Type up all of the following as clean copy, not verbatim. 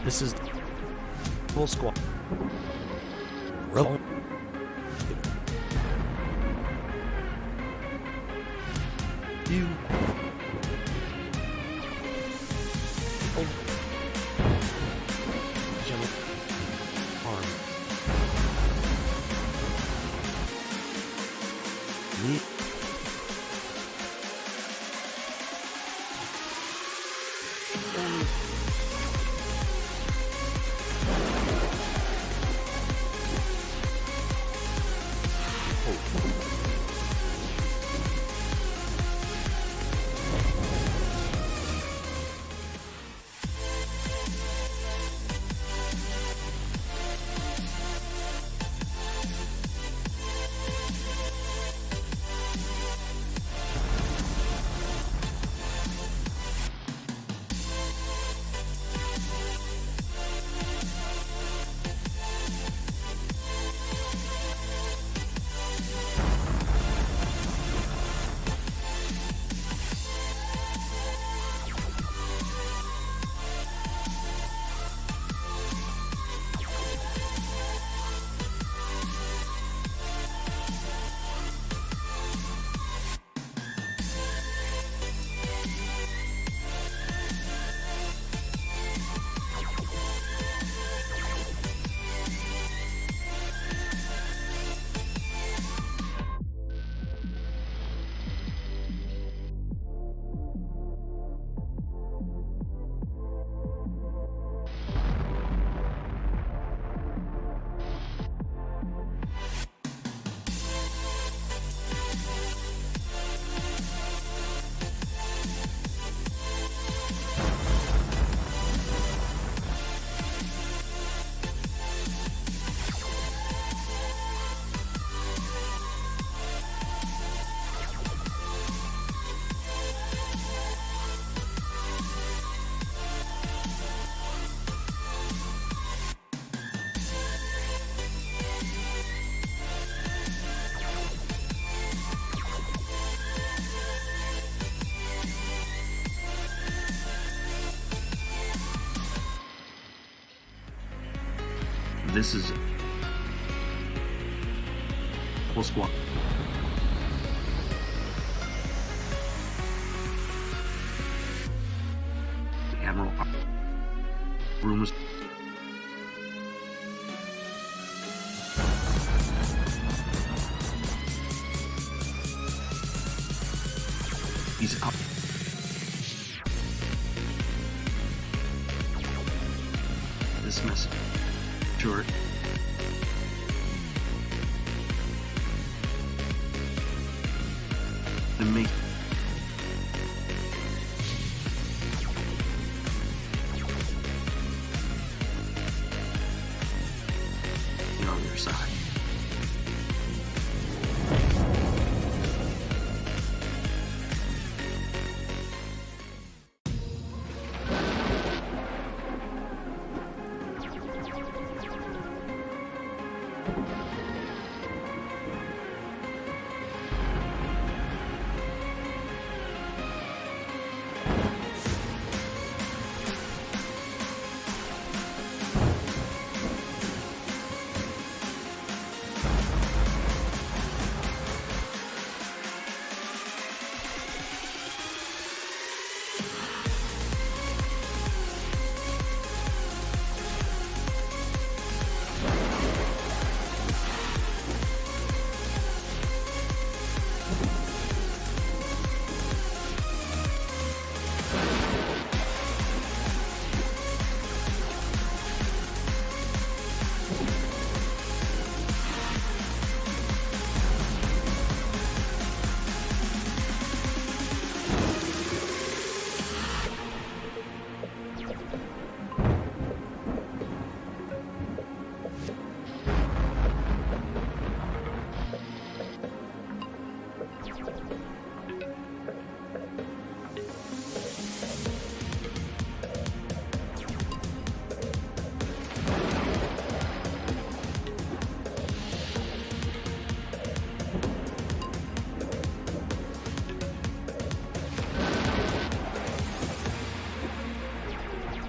This is full squad. Roll. You. Gentle arm. Me. This is full squad. Admiral Rumors. He's up. This message. Sure. To make you're on your side.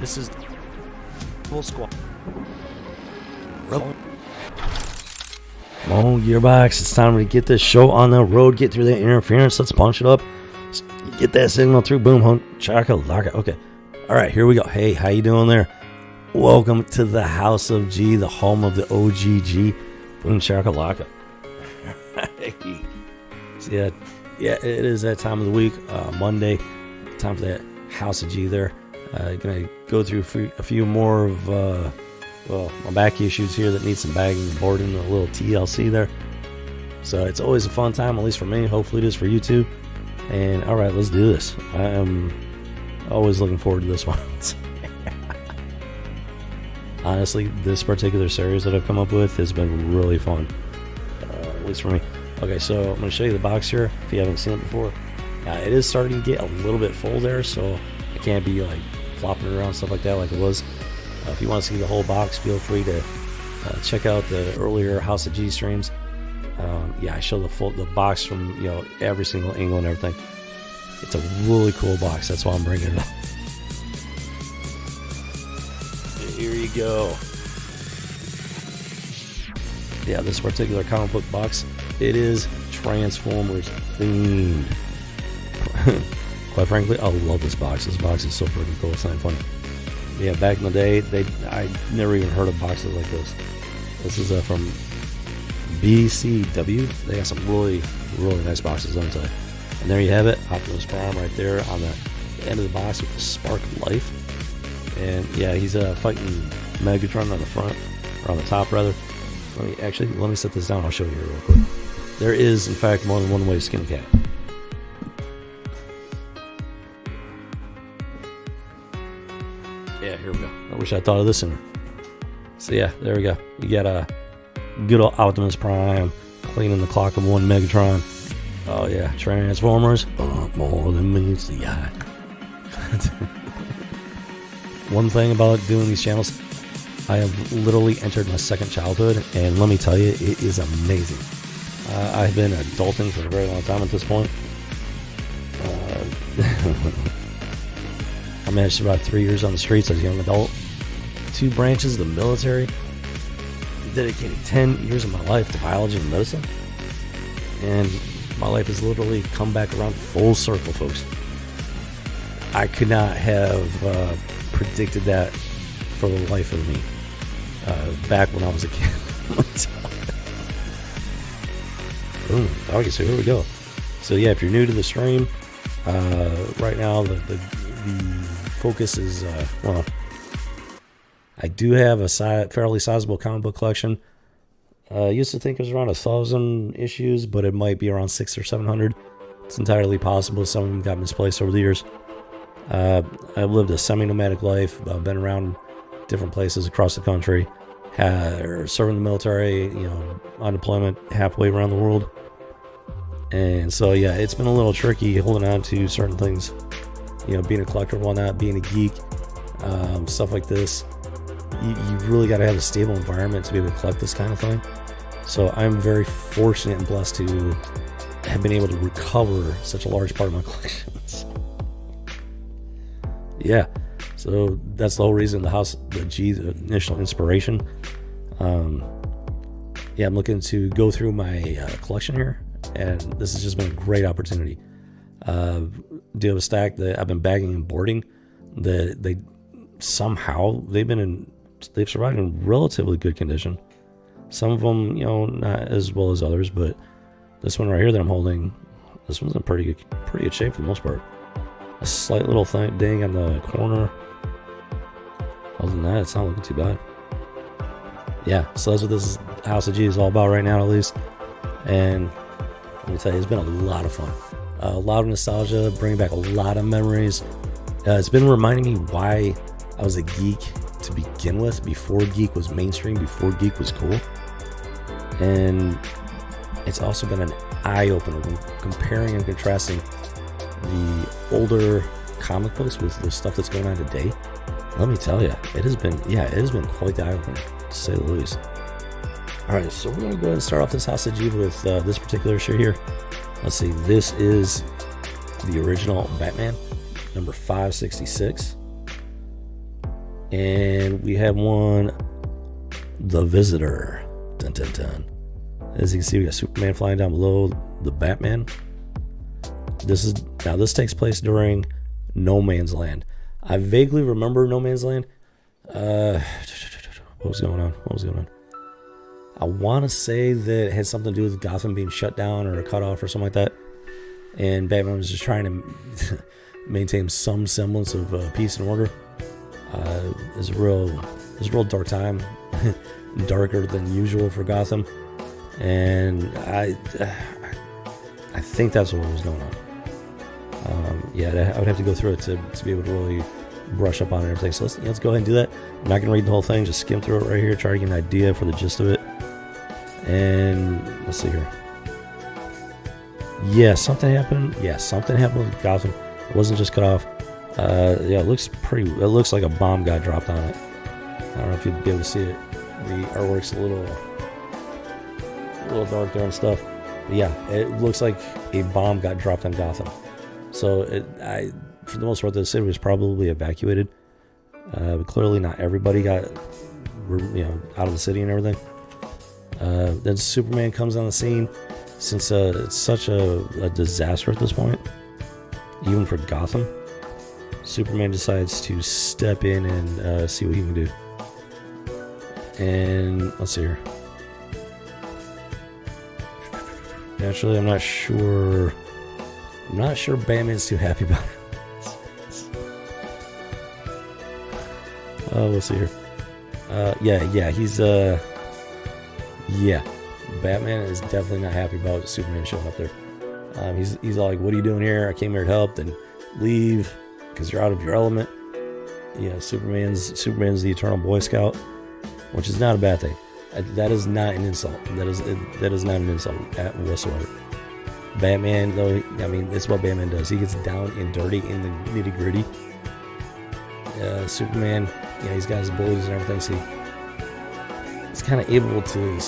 This is full squad. Rolling. Come on, Gearbox. It's time to get this show on the road. Get through that interference. Let's punch it up. Get that signal through. Boom, hunt, chakalaka. Okay. All right, here we go. Hey, how you doing there? Welcome to the House of G, the home of the OGG. Boom, chakalaka. So yeah, it is that time of the week, Monday. Time for that House of G there. Gonna go through a few more of my back issues here that need some bagging and boarding, a little TLC there. So it's always a fun time, at least for me. Hopefully it is for you too. And all right, let's do this. I am always looking forward to this one. Honestly, this particular series that I've come up with has been really fun, at least for me. Okay, so I'm going to show you the box here if you haven't seen it before. It is starting to get a little bit full there, so I can't be like flopping around stuff like that like it was. If you want to see the whole box, feel free to check out the earlier House of G streams. Yeah, I show the box from every single angle and everything. It's a really cool box. That's why I'm bringing it up. Here you go. Yeah, this particular comic book box, it is Transformers themed. Quite frankly, I love this box. This box is so freaking cool. It's not funny. Yeah, back in the day, I never even heard of boxes like this. This is from BCW. They got some really, really nice boxes, let me tell you. And there you have it, Optimus Prime right there on the end of the box with the spark of life. And yeah, he's fighting Megatron on the front, or on the top rather. Let me set this down. I'll show you here real quick. There is, in fact, more than one way to skin a cat. Yeah, here we go. I wish I thought of this sooner. So yeah, there we go. You got a good old Optimus Prime cleaning the clock of one Megatron. Oh yeah, Transformers, more than meets the eye. One thing about doing these channels, I have literally entered my second childhood, and let me tell you, it is amazing. I've been adulting for a very long time at this point. I managed about 3 years on the streets as a young adult, 2 branches of the military, dedicated 10 years of my life to biology and medicine, and my life has literally come back around full circle, folks. I could not have predicted that for the life of me back when I was a kid. Boom. Okay, so here we go. So yeah, if you're new to the stream, right now the focus is well, I do have a fairly sizable comic book collection. I used to think it was around 1,000 issues, but it might be around 600 or 700. It's entirely possible. Some of them got misplaced over the years. I've lived a semi-nomadic life. I've been around different places across the country. Serving the military, on deployment halfway around the world. And so, yeah, it's been a little tricky holding on to certain things. Being a collector and whatnot, being a geek, stuff like this. You really got to have a stable environment to be able to collect this kind of thing. So I'm very fortunate and blessed to have been able to recover such a large part of my collections. Yeah, so that's the whole reason the G, the initial inspiration. Yeah, I'm looking to go through my collection here, and this has just been a great opportunity. Do have a stack that I've been bagging and boarding. They've survived in relatively good condition. Some of them, not as well as others, but this one right here that I'm holding, this one's in pretty good shape for the most part. A slight little ding on the corner. Other than that, it's not looking too bad. Yeah, so that's what this House of G is all about right now, at least. And let me tell you, it's been a lot of fun. A lot of nostalgia, bringing back a lot of memories. It's been reminding me why I was a geek to begin with, before geek was mainstream, before geek was cool. And it's also been an eye-opener when comparing and contrasting the older comic books with the stuff that's going on today. Let me tell you, it has been quite the eye-opener, to say the least. Alright, so we're going to go ahead and start off this House of G with this particular issue here. Let's see, this is the original Batman, number 566. And we have one, The Visitor. Dun, dun, dun. As you can see, we got Superman flying down below the Batman. This takes place during No Man's Land. I vaguely remember No Man's Land. What was going on? I want to say that it had something to do with Gotham being shut down or cut off or something like that. And Batman was just trying to maintain some semblance of peace and order. It's a real dark time, darker than usual for Gotham, and I think that's what was going on. I would have to go through it to be able to really brush up on it and everything. So let's go ahead and do that. I'm not going to read the whole thing, just skim through it right here, try to get an idea for the gist of it. And let's see here. Yeah, something happened. With Gotham. It wasn't just cut off. It looks like a bomb got dropped on it. I don't know if you'd be able to see it. The artwork's a little dark there and stuff. But yeah, it looks like a bomb got dropped on Gotham. So for the most part, the city was probably evacuated. But clearly not everybody got out of the city and everything. Then Superman comes on the scene. Since it's such a disaster at this point, even for Gotham, Superman decides to step in and see what he can do. And let's see here. Naturally, I'm not sure Batman's too happy about it. We'll see here. Batman is definitely not happy about Superman showing up there. He's all like, "What are you doing here? I came here to help, then leave because you're out of your element." Superman's the eternal Boy Scout, which is not a bad thing. That is not an insult. That is not an insult whatsoever. Batman, though, it's what Batman does. He gets down and dirty in the nitty gritty. Superman, he's got his abilities and everything, so he's kind of able to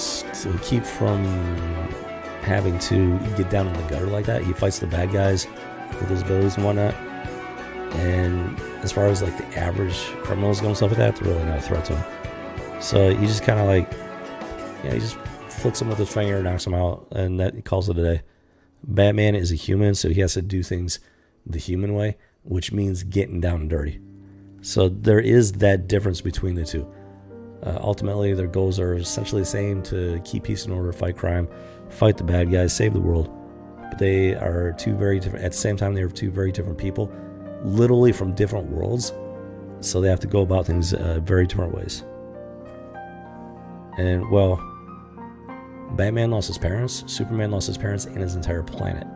keep from having to get down in the gutter like that. He fights the bad guys with his abilities and whatnot. And as far as like the average criminals go and stuff like that, they're really not a threat to him. So he just kind of he just flicks them with his finger, knocks them out, and that he calls it a day. Batman is a human, so he has to do things the human way, which means getting down and dirty. So there is that difference between the two. Ultimately, their goals are essentially the same: to keep peace and order, fight crime, fight the bad guys, save the world. But they are two very different. At the same time, they are two very different people, literally from different worlds. So they have to go about things very different ways. And Batman lost his parents, Superman lost his parents and his entire planet.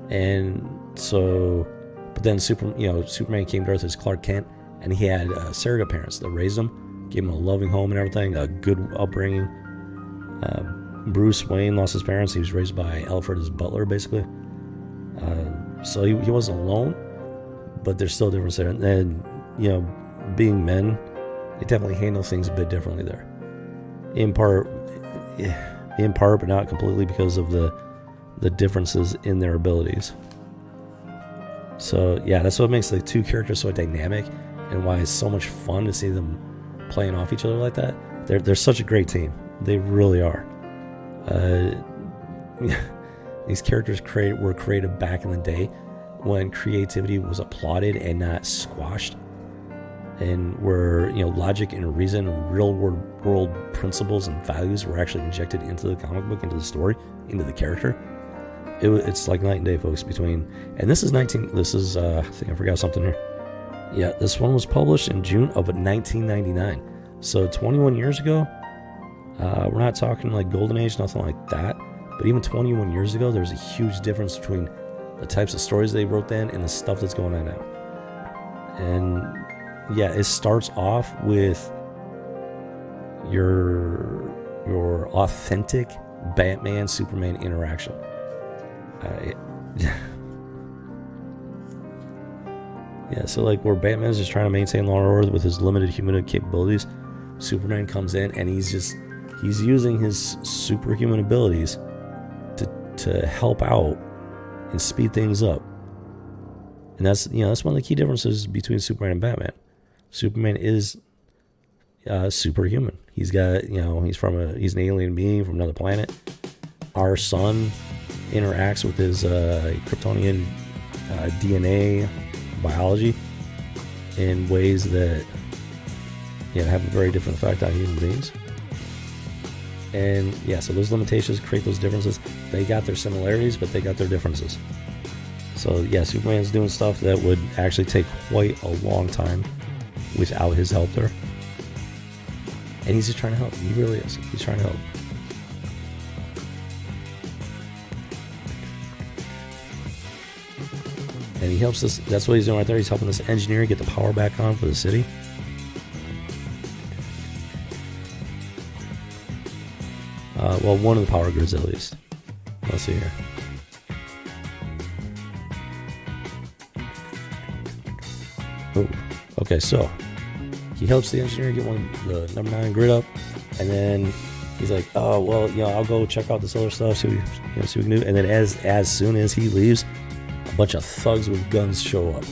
And so, but then Superman came to Earth as Clark Kent, and he had surrogate parents that raised him, gave him a loving home and everything, a good upbringing. Bruce Wayne lost his parents. He was raised by Alfred, his butler, basically. So he wasn't alone, but there's still a difference there. And being men, they definitely handle things a bit differently there. In part, but not completely, because of the differences in their abilities. So yeah, that's what makes the two characters so dynamic, and why it's so much fun to see them playing off each other like that. They're such a great team. They really are. These characters were created back in the day when creativity was applauded and not squashed, and where logic and reason, real world principles and values were actually injected into the comic book, into the story, into the character. It's like night and day, folks. And this is I think I forgot something here. Yeah, this one was published in June of 1999, so 21 years ago. We're not talking like golden age, nothing like that, but even 21 years ago, there's a huge difference between the types of stories they wrote then and the stuff that's going on now. And yeah, it starts off with your authentic Batman Superman interaction. Yeah, so like where Batman is just trying to maintain law and order with his limited human capabilities, Superman comes in and he's using his superhuman abilities to help out and speed things up. And that's one of the key differences between Superman and Batman. Superman is superhuman. He's got, he's an alien being from another planet. Our sun interacts with his Kryptonian DNA biology in ways that have a very different effect on human beings. And yeah, so those limitations create those differences. They got their similarities, but they got their differences. So yeah, Superman's doing stuff that would actually take quite a long time without his help there. And he's just trying to help. He really is. He's trying to help. And he helps us. That's what he's doing right there. He's helping this engineer get the power back on for the city. Well, one of the power grids at least. Let's see here. Oh, okay, so he helps the engineer get the number 9 grid up, and then he's like, "Oh, well, I'll go check out this other stuff, see what we can do." And then as soon as he leaves, a bunch of thugs with guns show up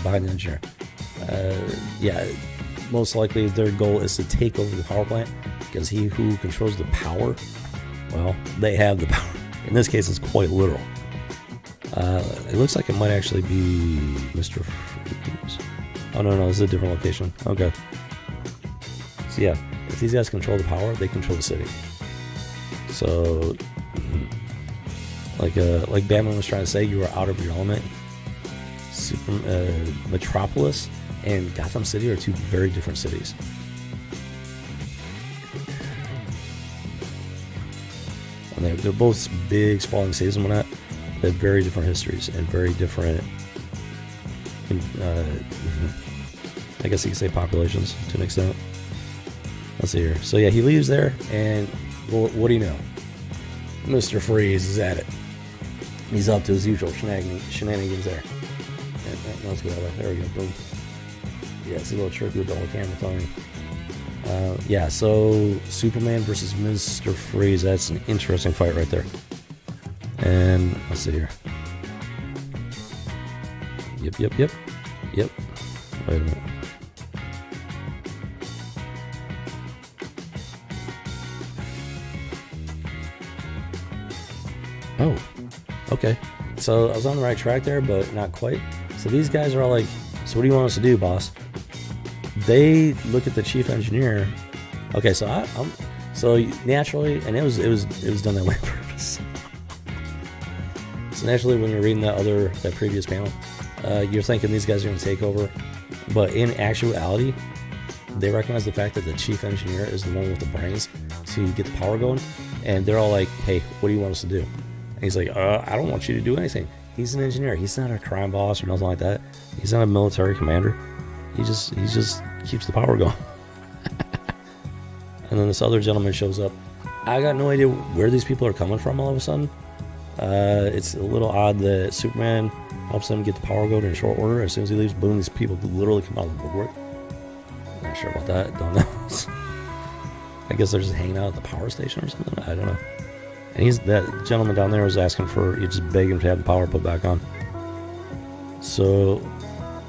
behind the engineer. Yeah, most likely their goal is to take over the power plant, because he who controls the power, well, they have the power. In this case, it's quite literal. It looks like it might actually be Mr. Freeze. Oh, no, this is a different location. Okay. So yeah, if these guys control the power, they control the city. So, like Batman was trying to say, you are out of your element. Metropolis and Gotham City are two very different cities. And they're both big, sprawling cities and whatnot. They have very different histories and very different, I guess you could say, populations to an extent. Let's see here. So yeah, he leaves there, and well, what do you know? Mr. Freeze is at it. He's up to his usual shenanigans there. Let's go over. There we go. Boom. Yeah, it's a little tricky with the whole camera, Tony. Yeah, so Superman versus Mr. Freeze. That's an interesting fight right there. And let's see here. Yep. Wait a minute. Oh, okay. So I was on the right track there, but not quite. So these guys are all like, "So what do you want us to do, boss?" They look at the chief engineer. Okay, so so naturally, and it was done that way on purpose. So naturally, when you're reading that previous panel, you're thinking these guys are going to take over, but in actuality, they recognize the fact that the chief engineer is the one with the brains to get the power going, and they're all like, "Hey, what do you want us to do?" And he's like, "I don't want you to do anything." He's an engineer. He's not a crime boss or nothing like that. He's not a military commander. He just keeps the power going. And then this other gentleman shows up. I got no idea where these people are coming from all of a sudden. It's a little odd that Superman helps them get the power going in short order. As soon as he leaves, boom, these people literally come out of the woodwork. Not sure about that. Don't know. I guess they're just hanging out at the power station or something. I don't know. And that gentleman down there was asking for, you just begging him to have the power put back on. So,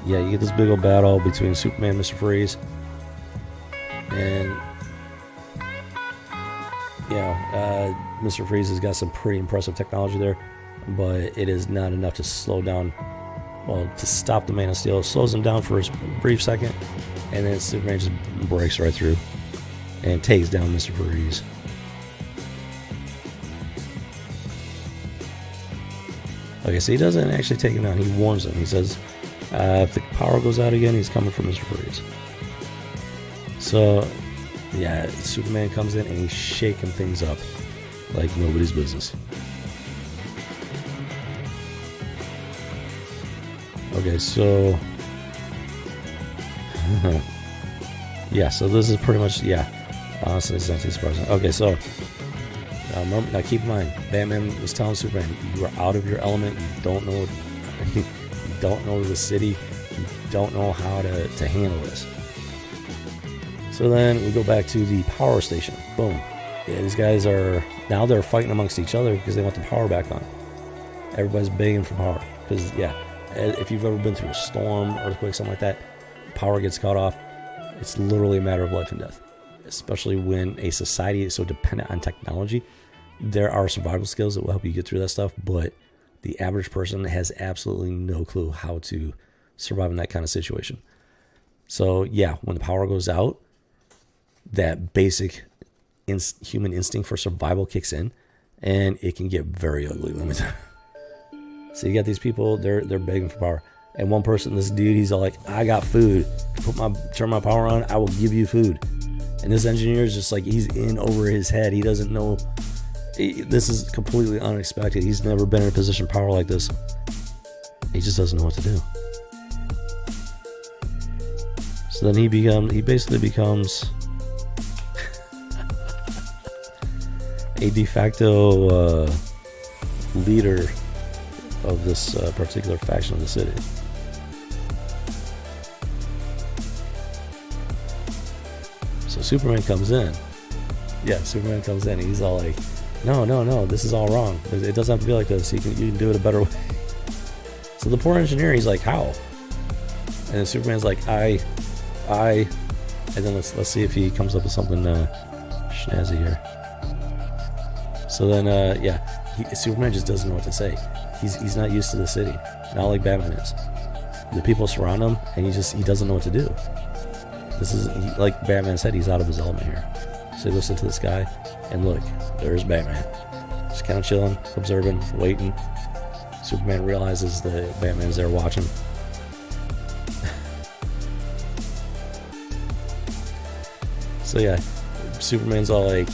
yeah, you get this big old battle between Superman and Mr. Freeze. And, Mr. Freeze has got some pretty impressive technology there, but it is not enough to slow down, to stop the Man of Steel. It slows him down for a brief second, and then Superman just breaks right through and takes down Mr. Freeze. Okay, so he doesn't actually take him down. He warns him. He says, if the power goes out again, he's coming for Mr. Freeze. So, yeah, Superman comes in and he's shaking things up like nobody's business. Okay, so... yeah, so this is pretty much, honestly, it's not too surprising. Okay, so... now keep in mind, Batman was telling Superman, you are out of your element, you don't know you don't know the city, you don't know how to handle this. So then we go back to the power station. Boom. Yeah, these guys they're fighting amongst each other because they want the power back on. Everybody's begging for power. Because, if you've ever been through a storm, earthquake, something like that, power gets cut off, It's literally a matter of life and death, especially when a society is so dependent on technology. There are survival skills that will help you get through that stuff, but the average person has absolutely no clue how to survive in that kind of situation. So yeah, when the power goes out, that basic human instinct for survival kicks in, and it can get very ugly. Let me tell you. So you got these people, they're begging for power. And one person, this dude, he's all like, I got food. Turn my power on, I will give you food. And this engineer is just like, he's in over his head. He doesn't know. This is completely unexpected. He's never been in a position of power like this. He just doesn't know what to do. So then he basically becomes a de facto leader of this particular faction of the city. So Superman comes in. Yeah, Superman comes in. And he's all like, no, this is all wrong. It doesn't have to be like this. You can do it a better way. So the poor engineer, he's like, how? And then Superman's like, I. And then let's see if he comes up with something snazzy here. So then, Superman just doesn't know what to say. He's not used to the city, not like Batman is. The people surround him, and he doesn't know what to do. This is, like Batman said, he's out of his element here. So he looks into the sky, and look, there's Batman. Just kind of chilling, observing, waiting. Superman realizes that Batman's there watching. So yeah, Superman's all like,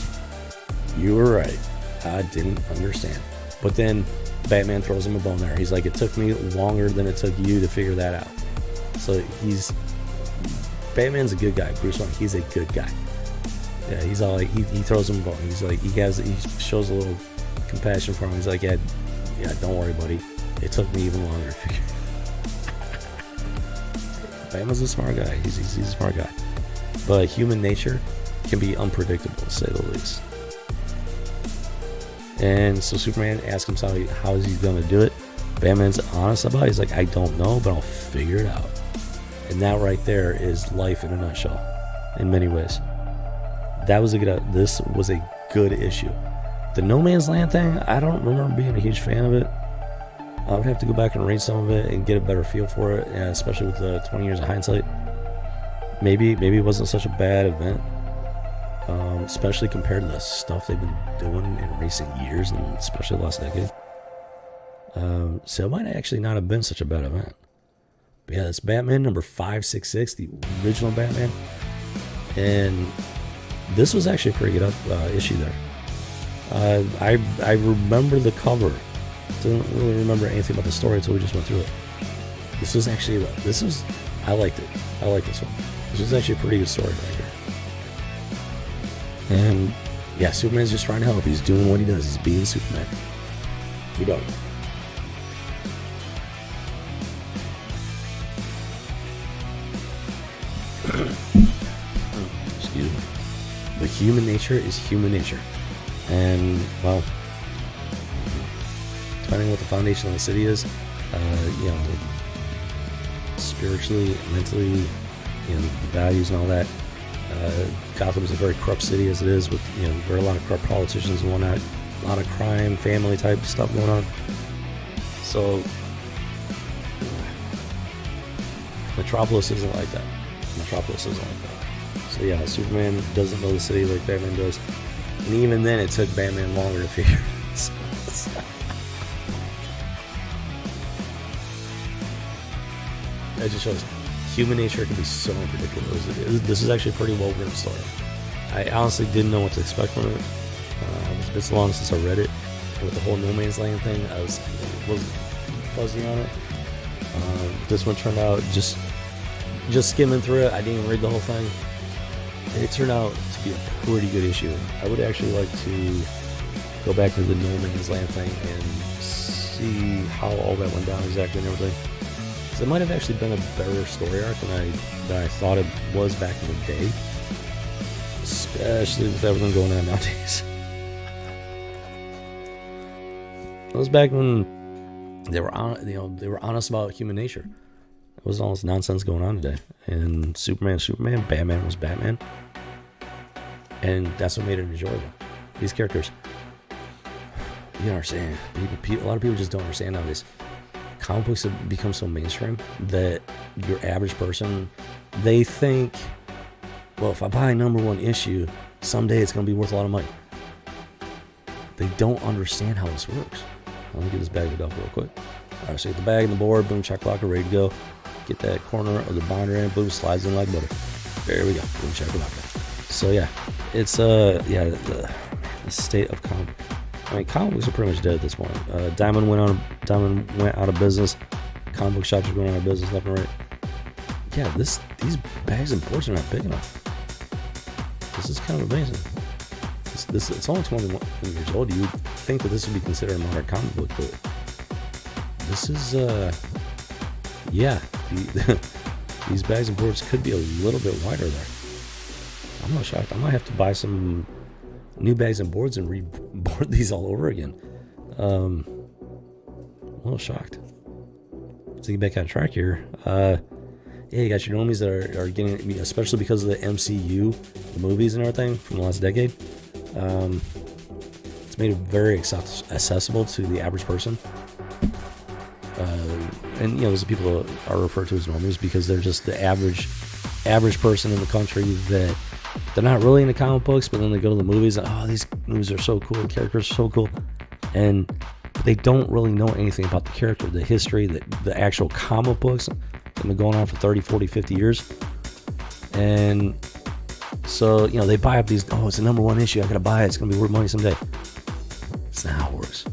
you were right. I didn't understand. But then Batman throws him a bone there. He's like, it took me longer than it took you to figure that out. So Batman's a good guy. Bruce Wayne, he's a good guy. Yeah, he's all like, he throws him a bone. He's like, he shows a little compassion for him. He's like, yeah, don't worry, buddy. It took me even longer to figure it out. Batman's a smart guy. He's a smart guy. But human nature can be unpredictable, to say the least. And so Superman asks himself, how is he going to do it? Batman's honest about it. He's like, I don't know, but I'll figure it out. And that right there is life in a nutshell, in many ways. This was a good issue. The No Man's Land thing, I don't remember being a huge fan of it. I would have to go back and read some of it and get a better feel for it, especially with the 20 years of hindsight. Maybe it wasn't such a bad event, especially compared to the stuff they've been doing in recent years, and especially the last decade. So it might actually not have been such a bad event. But yeah, it's Batman number 566, the original Batman. And this was actually a pretty good issue there. I remember the cover. Didn't really remember anything about the story until we just went through it. I liked it. I like this one. This is actually a pretty good story right here. And yeah, Superman's just trying to help. He's doing what he does. He's being Superman. We don't. Excuse me. But human nature is human nature. And, well, depending on what the foundation of the city is, spiritually, mentally, the values and all that. Gotham is a very corrupt city as it is, with there are a lot of corrupt politicians and whatnot, a lot of crime, family type stuff going on. So Metropolis isn't like that. So yeah, Superman doesn't know the city like Batman does, and even then, it took Batman longer to figure it out. That just shows human nature can be so unpredictable. This is actually a pretty well written story. I honestly didn't know what to expect from it. It's been so long since I read it. And with the whole No Man's Land thing, I was fuzzy on it. This one turned out just skimming through it. I didn't even read the whole thing. It turned out to be a pretty good issue. I would actually like to go back to the No Man's Land thing and see how all that went down exactly and everything. It might have actually been a better story arc than I thought it was back in the day, especially with everything going on nowadays. It was back when they were honest about human nature. It was all this nonsense going on today. And Superman was Superman, Batman was Batman. And that's what made it enjoyable. These characters, you don't understand. A lot of people just don't understand nowadays. Comic books have become so mainstream that your average person, they think, well, if I buy a #1 issue, someday it's going to be worth a lot of money. They don't understand how this works. Let me get this bag up real quick. All right, so get the bag and the board, boom, check locker, ready to go. Get that corner of the binder in, boom, slides in like butter. There we go, boom, check locker. So yeah, it's the state of comic. I mean, comic books are pretty much dead at this point. Diamond went out of business. Comic book shops are going out of business left and right. Yeah, these bags and boards are not big enough. This is kind of amazing. It's only 21 years old. You would think that this would be considered a modern comic book, but this is yeah. These bags and boards could be a little bit wider there. I'm not shocked. I might have to buy some new bags and boards and reboard these all over again. A little shocked. To get back on track here, yeah, you got your normies that are getting, especially because of the MCU, the movies and everything from the last decade. It's made it very accessible to the average person. And those people that are referred to as normies because they're just the average person in the country that they're not really into comic books, but then they go to the movies and, oh, these movies are so cool, the characters are so cool, and they don't really know anything about the character, the history, the actual comic books that have been going on for 30, 40, 50 years. And so, they buy up these, oh, it's a #1 issue, I gotta buy it, it's gonna be worth money someday. That's not how it works.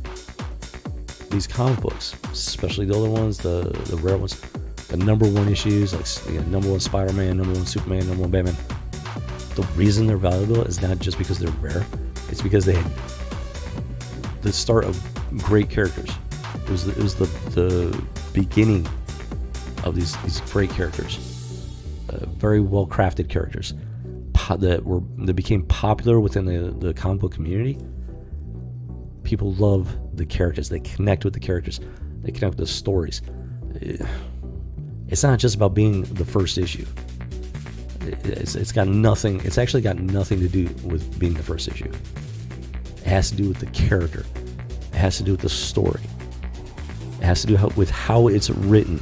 These comic books, especially the older ones, the rare ones, the #1 issues, like #1 Spider-Man, #1 Superman, #1 Batman, the reason they're valuable is not just because they're rare, it's because they had the start of great characters. It was the beginning of these great characters, very well crafted characters that became popular within the comic book community. People love the characters. They connect with the characters. They connect with the stories. It's not just about being the first issue. It's got nothing. It's actually got nothing to do with being the first issue. It has to do with the character. It has to do with the story. It has to do with how it's written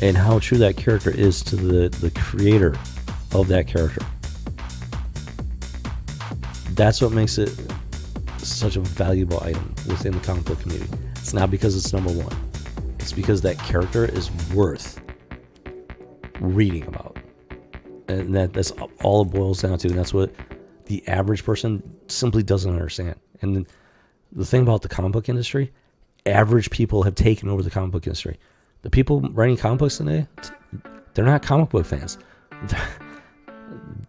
and how true that character is to the creator of that character. That's what makes it such a valuable item within the comic book community. It's not because it's #1. It's because that character is worth reading about. And that's all it boils down to. And that's what the average person simply doesn't understand. And the thing about the comic book industry, average people have taken over the comic book industry. The people writing comic books today, they're not comic book fans.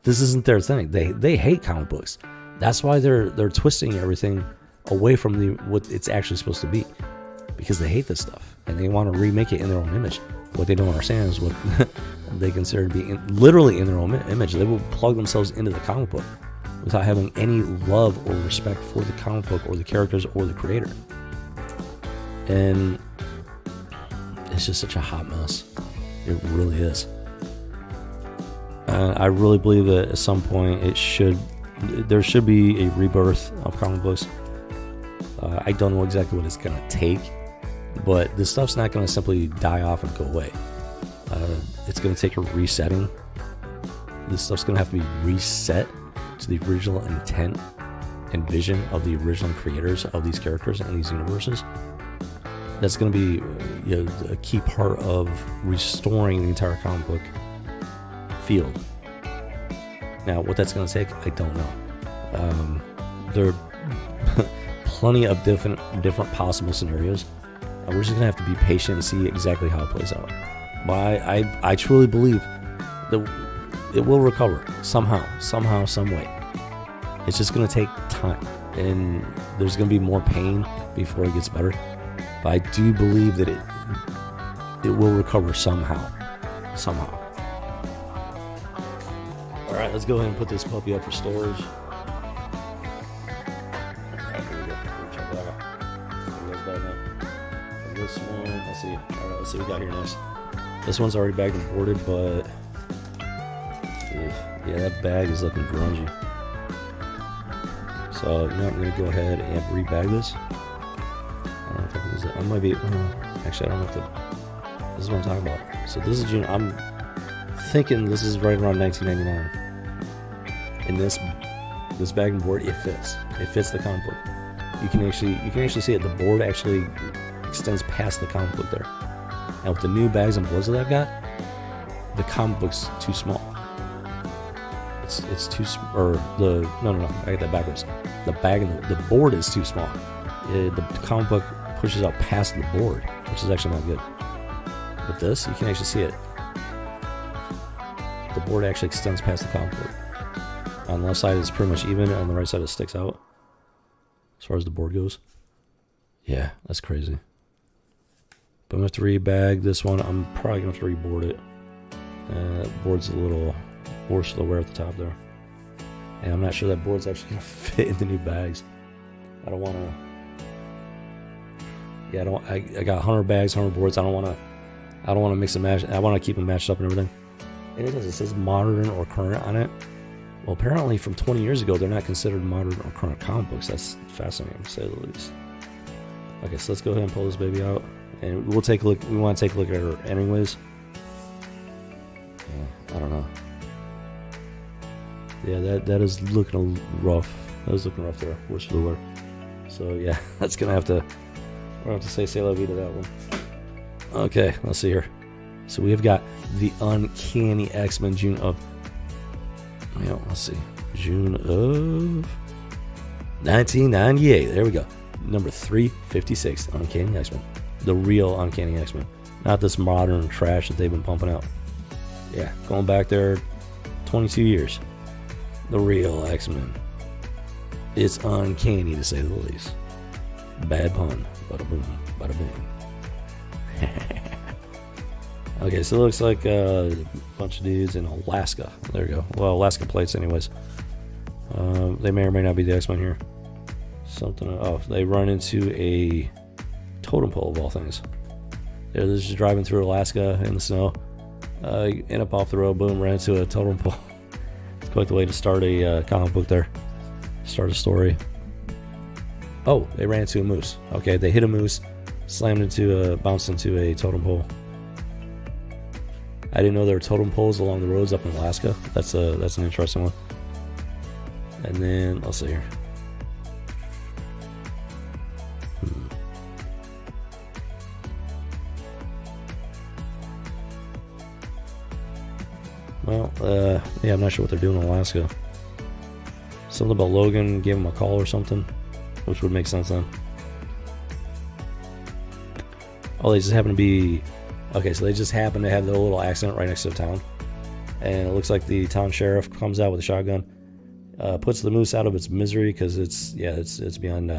This isn't their thing. They hate comic books. That's why they're twisting everything away from what it's actually supposed to be, because they hate this stuff and they want to remake it in their own image. What they don't understand is what they consider to be literally in their own image. They will plug themselves into the comic book without having any love or respect for the comic book or the characters or the creator. And it's just such a hot mess. It really is. I really believe that at some point there should be a rebirth of comic books. I don't know exactly what it's going to take, but this stuff's not going to simply die off and go away. It's going to take a resetting. This stuff's going to have to be reset to the original intent and vision of the original creators of these characters and these universes. That's going to be a key part of restoring the entire comic book field. Now, what that's going to take, I don't know. There are plenty of different possible scenarios. We're just going to have to be patient and see exactly how it plays out. But I truly believe that it will recover somehow, some way. It's just going to take time, and there's going to be more pain before it gets better. But I do believe that it will recover somehow. All right, let's go ahead and put this puppy up for storage. All right, here we go. Check that out. You guys better know. This one, let's see. All right. let's see what we got here next. This one's already bagged and boarded, but yeah, that bag is looking grungy. So, you know, I'm gonna go ahead and rebag this. I don't know if I can use that. I might be. Actually, I don't know if the. This is what I'm talking about. So this is June. I'm thinking this is right around 1999. And this bag and board, it fits. It fits the comic book. You can actually see it. The board actually extends past the comic book there. And with the new bags and boards that I've got, the comic book's too small. It's too or the no I got that backwards. The bag and the board is too small. The comic book pushes out past the board, which is actually not good. With this, you can actually see it. The board actually extends past the comic book. On the left side it's pretty much even, on the right side it sticks out. As far as the board goes. Yeah, that's crazy. But I'm gonna have to rebag this one. I'm probably gonna have to reboard it. Board's a little worse for the wear at the top there. And I'm not sure that board's actually gonna fit in the new bags. I don't wanna. Yeah, I got 100 bags, 100 boards. I don't wanna mix and match. I wanna keep them matched up and everything. And it does. It says modern or current on it. Well, apparently from 20 years ago, they're not considered modern or current comic books. That's fascinating, to say the least. Okay, so let's go ahead and pull this baby out, and we'll take a look. We want to take a look at her anyways. I don't know. Yeah, that is looking rough. That is looking rough there. Worse for the wear. So yeah, that's gonna have to. We're gonna have to say "c'est la vie" to that one. Okay, let's see here. So we have got the Uncanny X-Men June of. Let's see. June of 1998. There we go. Number 356. Uncanny X-Men. The real Uncanny X-Men. Not this modern trash that they've been pumping out. Yeah, going back there 22 years. The real X-Men. It's uncanny to say the least. Bad pun. Bada boom. Bada bing. Okay, so it looks like a bunch of dudes in Alaska. There you go. Well, Alaska plates anyways. They may or may not be the X-Men here. They run into a totem pole of all things. They're just driving through Alaska in the snow. End up off the road, boom, ran into a totem pole. It's quite the way to start a comic book there. Start a story. Oh, they ran into a moose. Okay, they hit a moose, bounced into a totem pole. I didn't know there were totem poles along the roads up in Alaska. That's an interesting one. And then let's see here. Well, yeah, I'm not sure what they're doing in Alaska. Something about Logan gave him a call or something, which would make sense then. Oh, they just happen to be. Okay, so they just happen to have the little accident right next to the town. And it looks like the town sheriff comes out with a shotgun, puts the moose out of its misery because it's beyond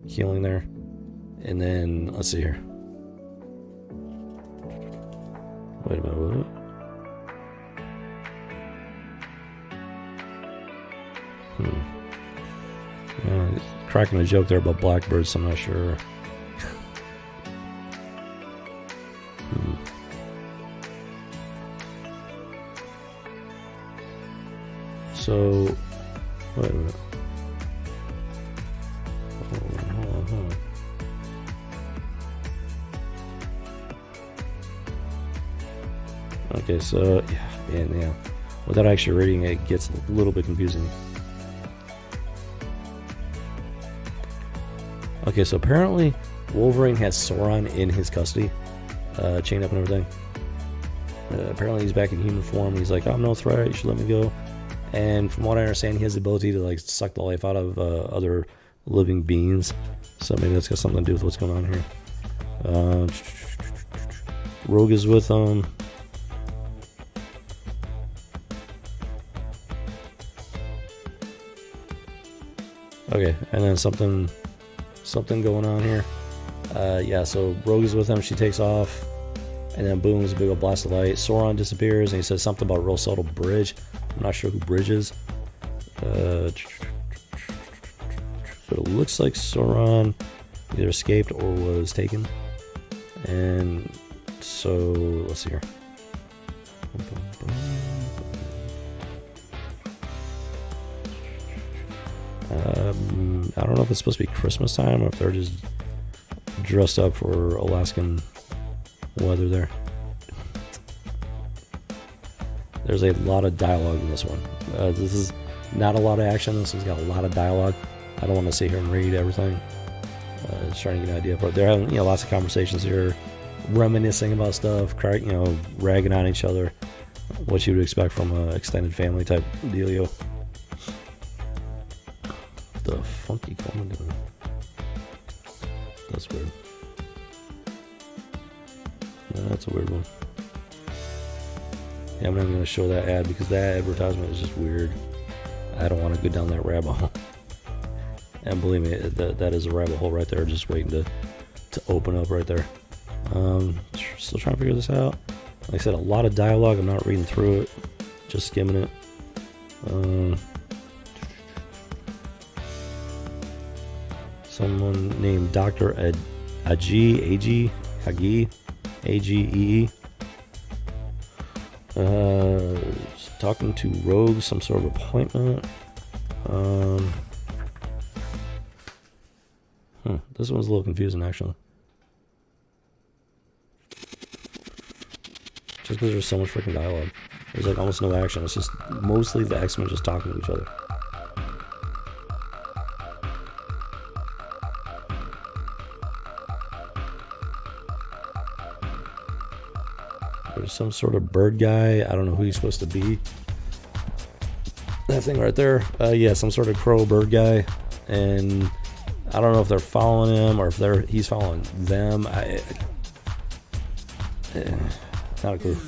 healing there. And then, let's see here. Wait a minute, what? Cracking a joke there about blackbirds, so I'm not sure. So, wait a minute. Hold on. Okay, so yeah. Without actually reading it, gets a little bit confusing. Okay, so apparently Wolverine has Sauron in his custody, chained up and everything. Apparently he's back in human form. He's like, I'm no threat, you should let me go. And from what I understand, he has the ability to like suck the life out of other living beings. So maybe that's got something to do with what's going on here. Rogue is with him. Okay, and then something going on here. Yeah, so Rogue is with him. She takes off, and then boom, there's a big old blast of light. Sauron disappears, and he says something about a real subtle bridge. I'm not sure who Bridge is. But it looks like Sauron either escaped or was taken. And So let's see here. I don't know if it's supposed to be Christmas time or if they're just dressed up for Alaskan weather there. There's a lot of dialogue in this one. This is not a lot of action. This one's got a lot of dialogue. I don't want to sit here and read everything. Just trying to get an idea. But they're having, lots of conversations here, reminiscing about stuff, ragging on each other. What you would expect from an extended family type dealio. The funky comment doing? That's weird. That's a weird one. Yeah, I'm not even going to show that ad because that advertisement is just weird. I don't want to go down that rabbit hole. And believe me, that is a rabbit hole right there, just waiting to open up right there. Still trying to figure this out. Like I said, a lot of dialogue. I'm not reading through it, just skimming it. Someone named Dr. Agi, A-G-E-E. Talking to Rogue, some sort of appointment. This one's a little confusing, actually. Just because there's so much freaking dialogue. There's like almost no action. It's just mostly the X-Men just talking to each other. There's some sort of bird guy. I don't know who he's supposed to be. That thing right there. Yeah, some sort of crow bird guy. And I don't know if they're following him or if he's following them. Not a clue.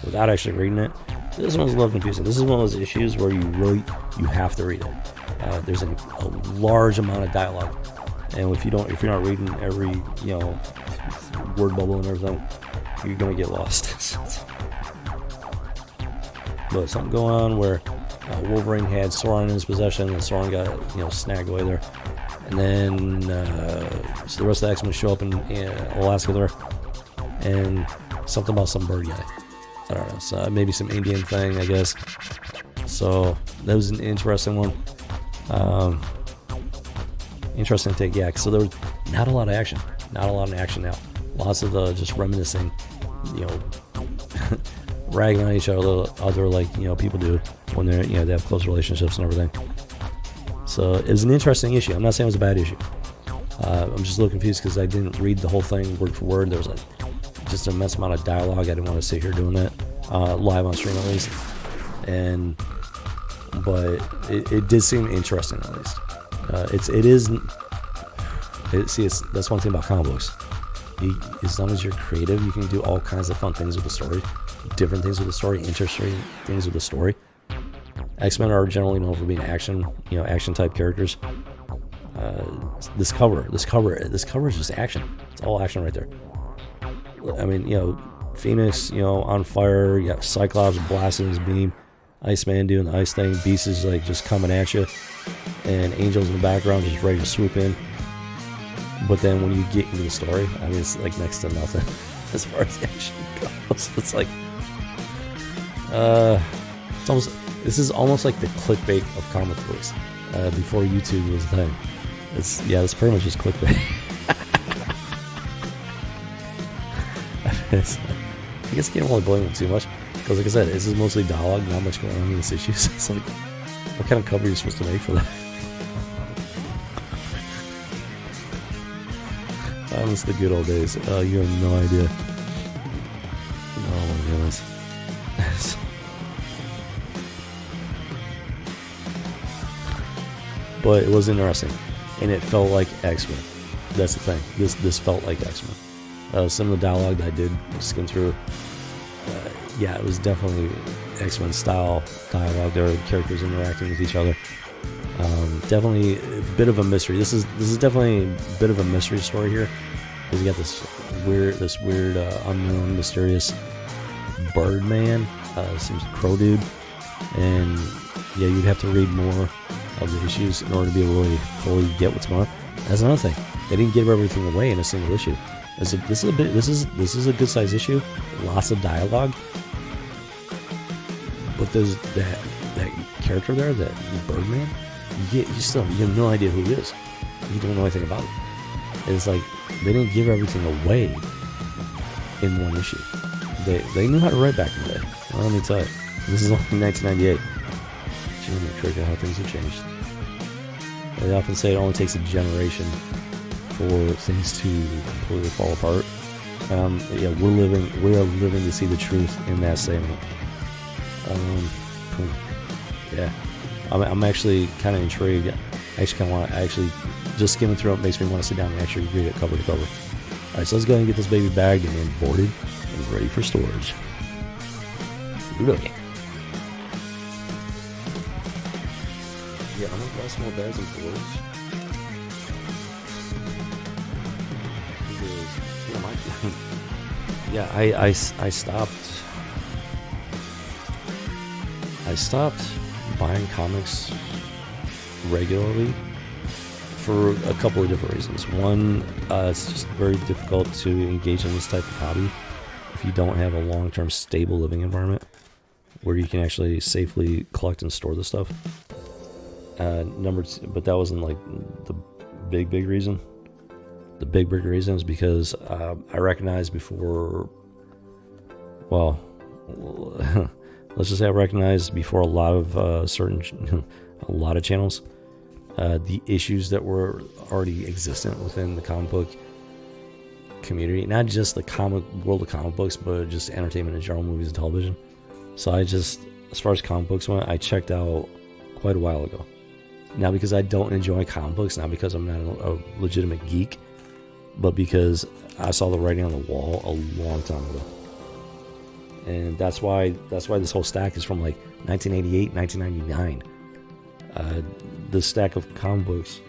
Without actually reading it. This one's a little confusing. This is one of those issues where you have to read it. There's a large amount of dialogue. And if you're not reading every, word bubble and everything, you're gonna get lost. But something going on where Wolverine had Soren in his possession, and Soren got snagged away there. And then so the rest of the X-Men show up in Alaska there, and something about some bird guy. I don't know. So maybe some Indian thing, I guess. So that was an interesting one. Interesting take, yeah. So there was not a lot of action. Not a lot of action now. Lots of just reminiscing, ragging on each other like people do when they have close relationships and everything. So it was an interesting issue. I'm not saying it was a bad issue. I'm just a little confused because I didn't read the whole thing word for word. There was just an immense amount of dialogue. I didn't want to sit here doing that live on stream at least. But it did seem interesting at least. That's one thing about comic books. As long as you're creative, you can do all kinds of fun things with the story, different things with the story, interesting things with the story. X-Men are generally known for being action type characters. This cover is just action. It's all action right there. I mean, Phoenix, on fire. You got Cyclops blasting his beam, Iceman doing the ice thing, Beast is like just coming at you, and Angel's in the background just ready to swoop in. But then when you get into the story, I mean, it's like next to nothing as far as action goes. It's like, this is almost like the clickbait of comic books before YouTube was a thing. It's pretty much just clickbait. I guess I can't really blame them too much because, like I said, this is mostly dialogue, not much going on in this issue. So it's like, what kind of cover are you supposed to make for that? It's the good old days. You have no idea. Oh my goodness. But it was interesting, and it felt like X-Men. That's the thing. This felt like X-Men. Some of the dialogue that I did skim through, it was definitely X-Men style dialogue. There were characters interacting with each other. Definitely a bit of a mystery. This is definitely a bit of a mystery story here, because you got this weird unknown mysterious Birdman, some crow dude, and you'd have to read more of the issues in order to be able to really fully get what's going on. That's another thing. They didn't give everything away in a single issue. This is a good size issue. Lots of dialogue, but there's that character there, that Birdman. You have no idea who he is. You don't know anything about it. It's like they didn't give everything away in one issue. They knew how to write back in the day. Well, let me tell you, this is only 1998. Gee, make sure how things have changed. They often say it only takes a generation for things to completely fall apart. Yeah, we are living to see the truth in that statement. Yeah, I'm actually kind of intrigued. I actually just skimming through it makes me want to sit down and actually read it cover to cover. All right, so let's go ahead and get this baby bagged and then boarded and ready for storage. Really? Yeah, I'm gonna buy some more bags and boards. Yeah, I stopped buying comics regularly for a couple of different reasons. One, it's just very difficult to engage in this type of hobby if you don't have a long-term stable living environment where you can actually safely collect and store the stuff. Number two, but that wasn't like the big reason. The big reason is because I recognized before, well, let's just say I recognized before a lot of a lot of channels, the issues that were already existent within the comic book community, not just the world of comic books, but just entertainment in general, movies and television. So I just, as far as comic books went, I checked out quite a while ago. Not because I don't enjoy comic books, not because I'm not a legitimate geek, but because I saw the writing on the wall a long time ago. And that's why this whole stack is from like 1988, 1999. The stack of comic books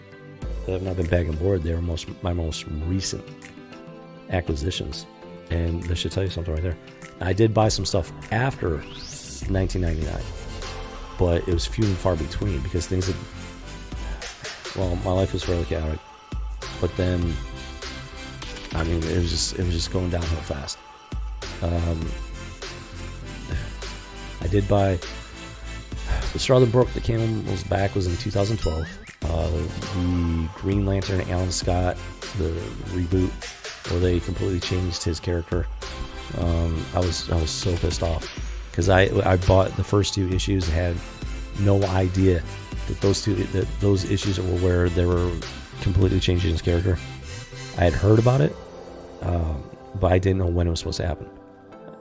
that have not been back and board, they were my most recent acquisitions. And that should tell you something right there. I did buy some stuff after 1999, but it was few and far between because things had, well, my life was fairly chaotic. But then, I mean, it was just going downhill fast. I did buy the Straw That Broke the Camel's Back was in 2012. The Green Lantern Alan Scott, the reboot where they completely changed his character. I was so pissed off because I bought the first two issues, had no idea that those issues were where they were completely changing his character. I had heard about it, but I didn't know when it was supposed to happen.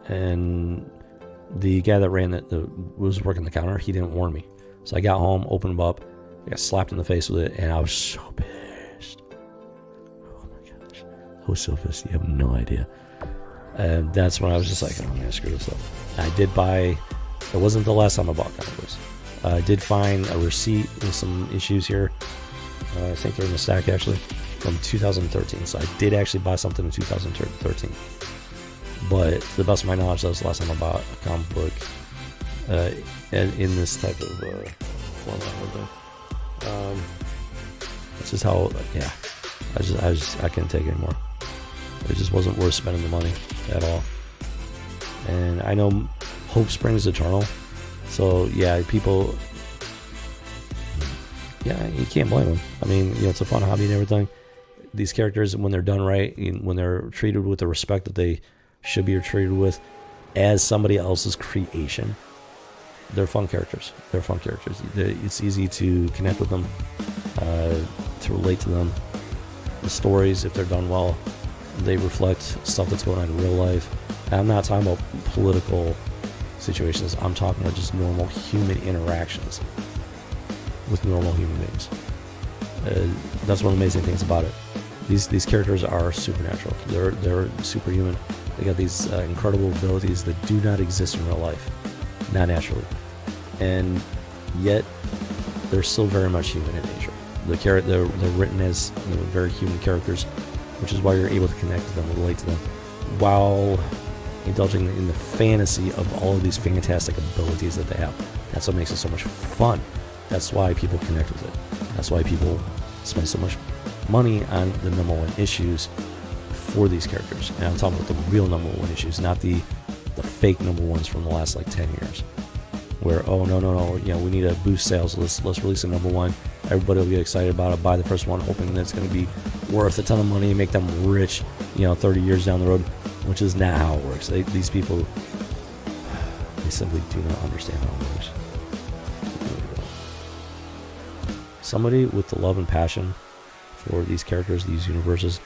And the guy that was working the counter, he didn't warn me. So I got home, opened them up, I got slapped in the face with it, and I was so pissed. Oh my gosh, I was so pissed. You have no idea. And that's when I was just like, oh man, screw this up. I did buy. It wasn't the last time I bought comic books. I did find a receipt with some issues here. I think they're in the stack actually, from 2013. So I did actually buy something in 2013. But to the best of my knowledge, that was the last time I bought a comic book in this type of format. That's just how, yeah. I couldn't take it anymore. It just wasn't worth spending the money at all. And I know hope springs eternal. So yeah, people, yeah, you can't blame them. I mean, it's a fun hobby and everything. These characters, when they're done right, when they're treated with the respect that they should be treated with as somebody else's creation, they're fun characters. It's easy to connect with them, to relate to them. The stories, if they're done well, they reflect stuff that's going on in real life. And I'm not talking about political situations. I'm talking about just normal human interactions with normal human beings. That's one of the amazing things about it. These characters are supernatural. They're superhuman. They got these incredible abilities that do not exist in real life, not naturally, and yet they're still very much human in nature. They're written as very human characters, which is why you're able to connect with them, relate to them, while indulging in the fantasy of all of these fantastic abilities that they have. That's what makes it so much fun. That's why people connect with it. That's why people spend so much money on the #1 issues for these characters. And I'm talking about the real number one issues, not the fake number ones from the last like 10 years. Where, oh no, you know, we need to boost sales. Let's release a number one. Everybody will get excited about it, buy the first one, hoping that it's going to be worth a ton of money, make them rich, you know, 30 years down the road, which is not how it works. These people, they simply do not understand how it works. Somebody with the love and passion for these characters, these universes,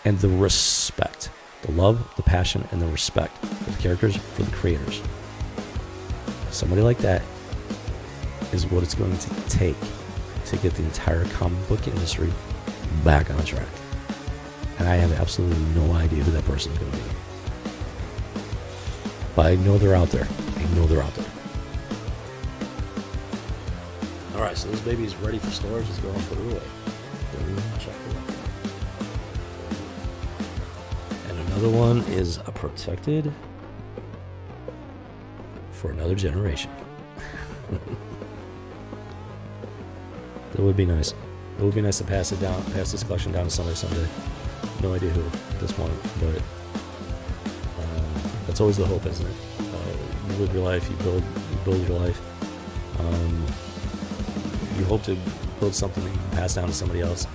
and the respect. The love, the passion, and the respect for the characters, for the creators. Somebody like that is what it's going to take to get the entire comic book industry back on track. And I have absolutely no idea who that person is going to be. But I know they're out there. Alright, so this baby is ready for storage. Let's go ahead and put it away. Check it out. And another one is protected for another generation. That would be nice. It would be nice to pass this collection down to somebody someday. No idea who at this point, but that's always the hope, isn't it? You live your life, you build your life. You hope to build something that you can pass down to somebody else.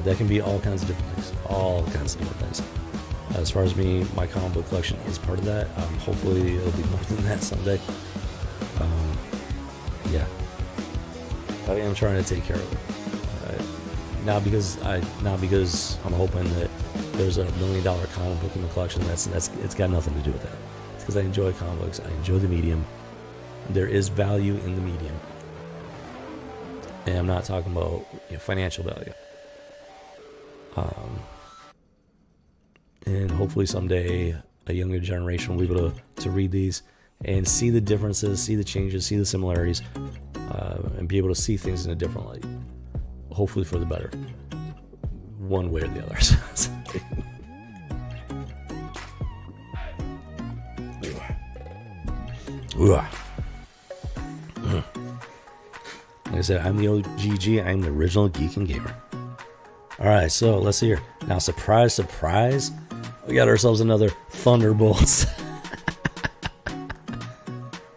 That can be all kinds of different things. As far as me, my comic book collection is part of that. Hopefully it'll be more than that someday. Yeah. I am trying to take care of it. Not because I'm hoping that there's $1 million comic book in the collection. It's got nothing to do with that. It's because I enjoy comic books. I enjoy the medium. There is value in the medium. And I'm not talking about financial value. And hopefully someday a younger generation will be able to read these and see the differences, see the changes, see the similarities, and be able to see things in a different light. Hopefully for the better, one way or the other. Like I said, I'm the OGG. I'm the original Geek and Gamer. Alright, so let's see here. Now, surprise, surprise, we got ourselves another Thunderbolts.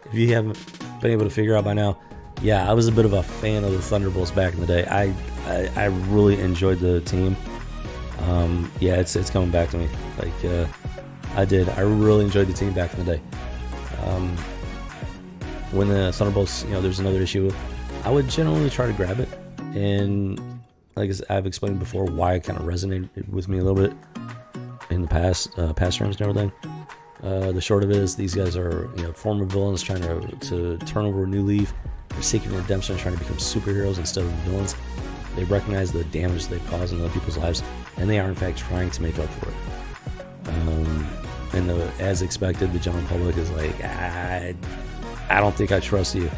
If you haven't been able to figure out by now, yeah, I was a bit of a fan of the Thunderbolts back in the day. I really enjoyed the team. Yeah, it's coming back to me. Like, I really enjoyed the team back in the day. When the Thunderbolts, there's another issue, I would generally try to grab it. And like I've explained before, why it kind of resonated with me a little bit in the past streams and everything. The short of it is, these guys are former villains trying to turn over a new leaf. They're seeking redemption, trying to become superheroes instead of villains. They recognize the damage they've caused in other people's lives, and they are in fact trying to make up for it. And as expected, the general public is like, I don't think I trust you.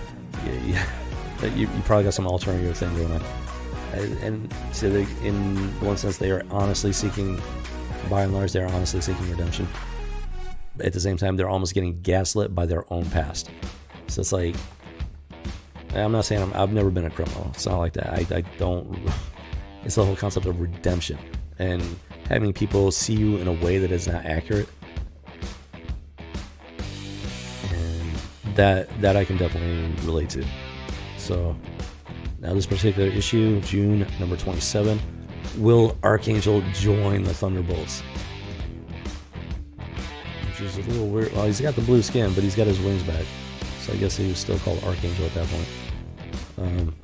You probably got some alternative thing going on. And so in one sense, they are honestly seeking, by and large, they're honestly seeking redemption. At the same time, they're almost getting gaslit by their own past. So it's like, I'm not saying I've never been a criminal. It's not like that. I don't. It's the whole concept of redemption and having people see you in a way that is not accurate. And that I can definitely relate to. So now this particular issue, June number 27, will Archangel join the Thunderbolts? Which is a little weird. Well, he's got the blue skin, but he's got his wings back. So I guess he was still called Archangel at that point.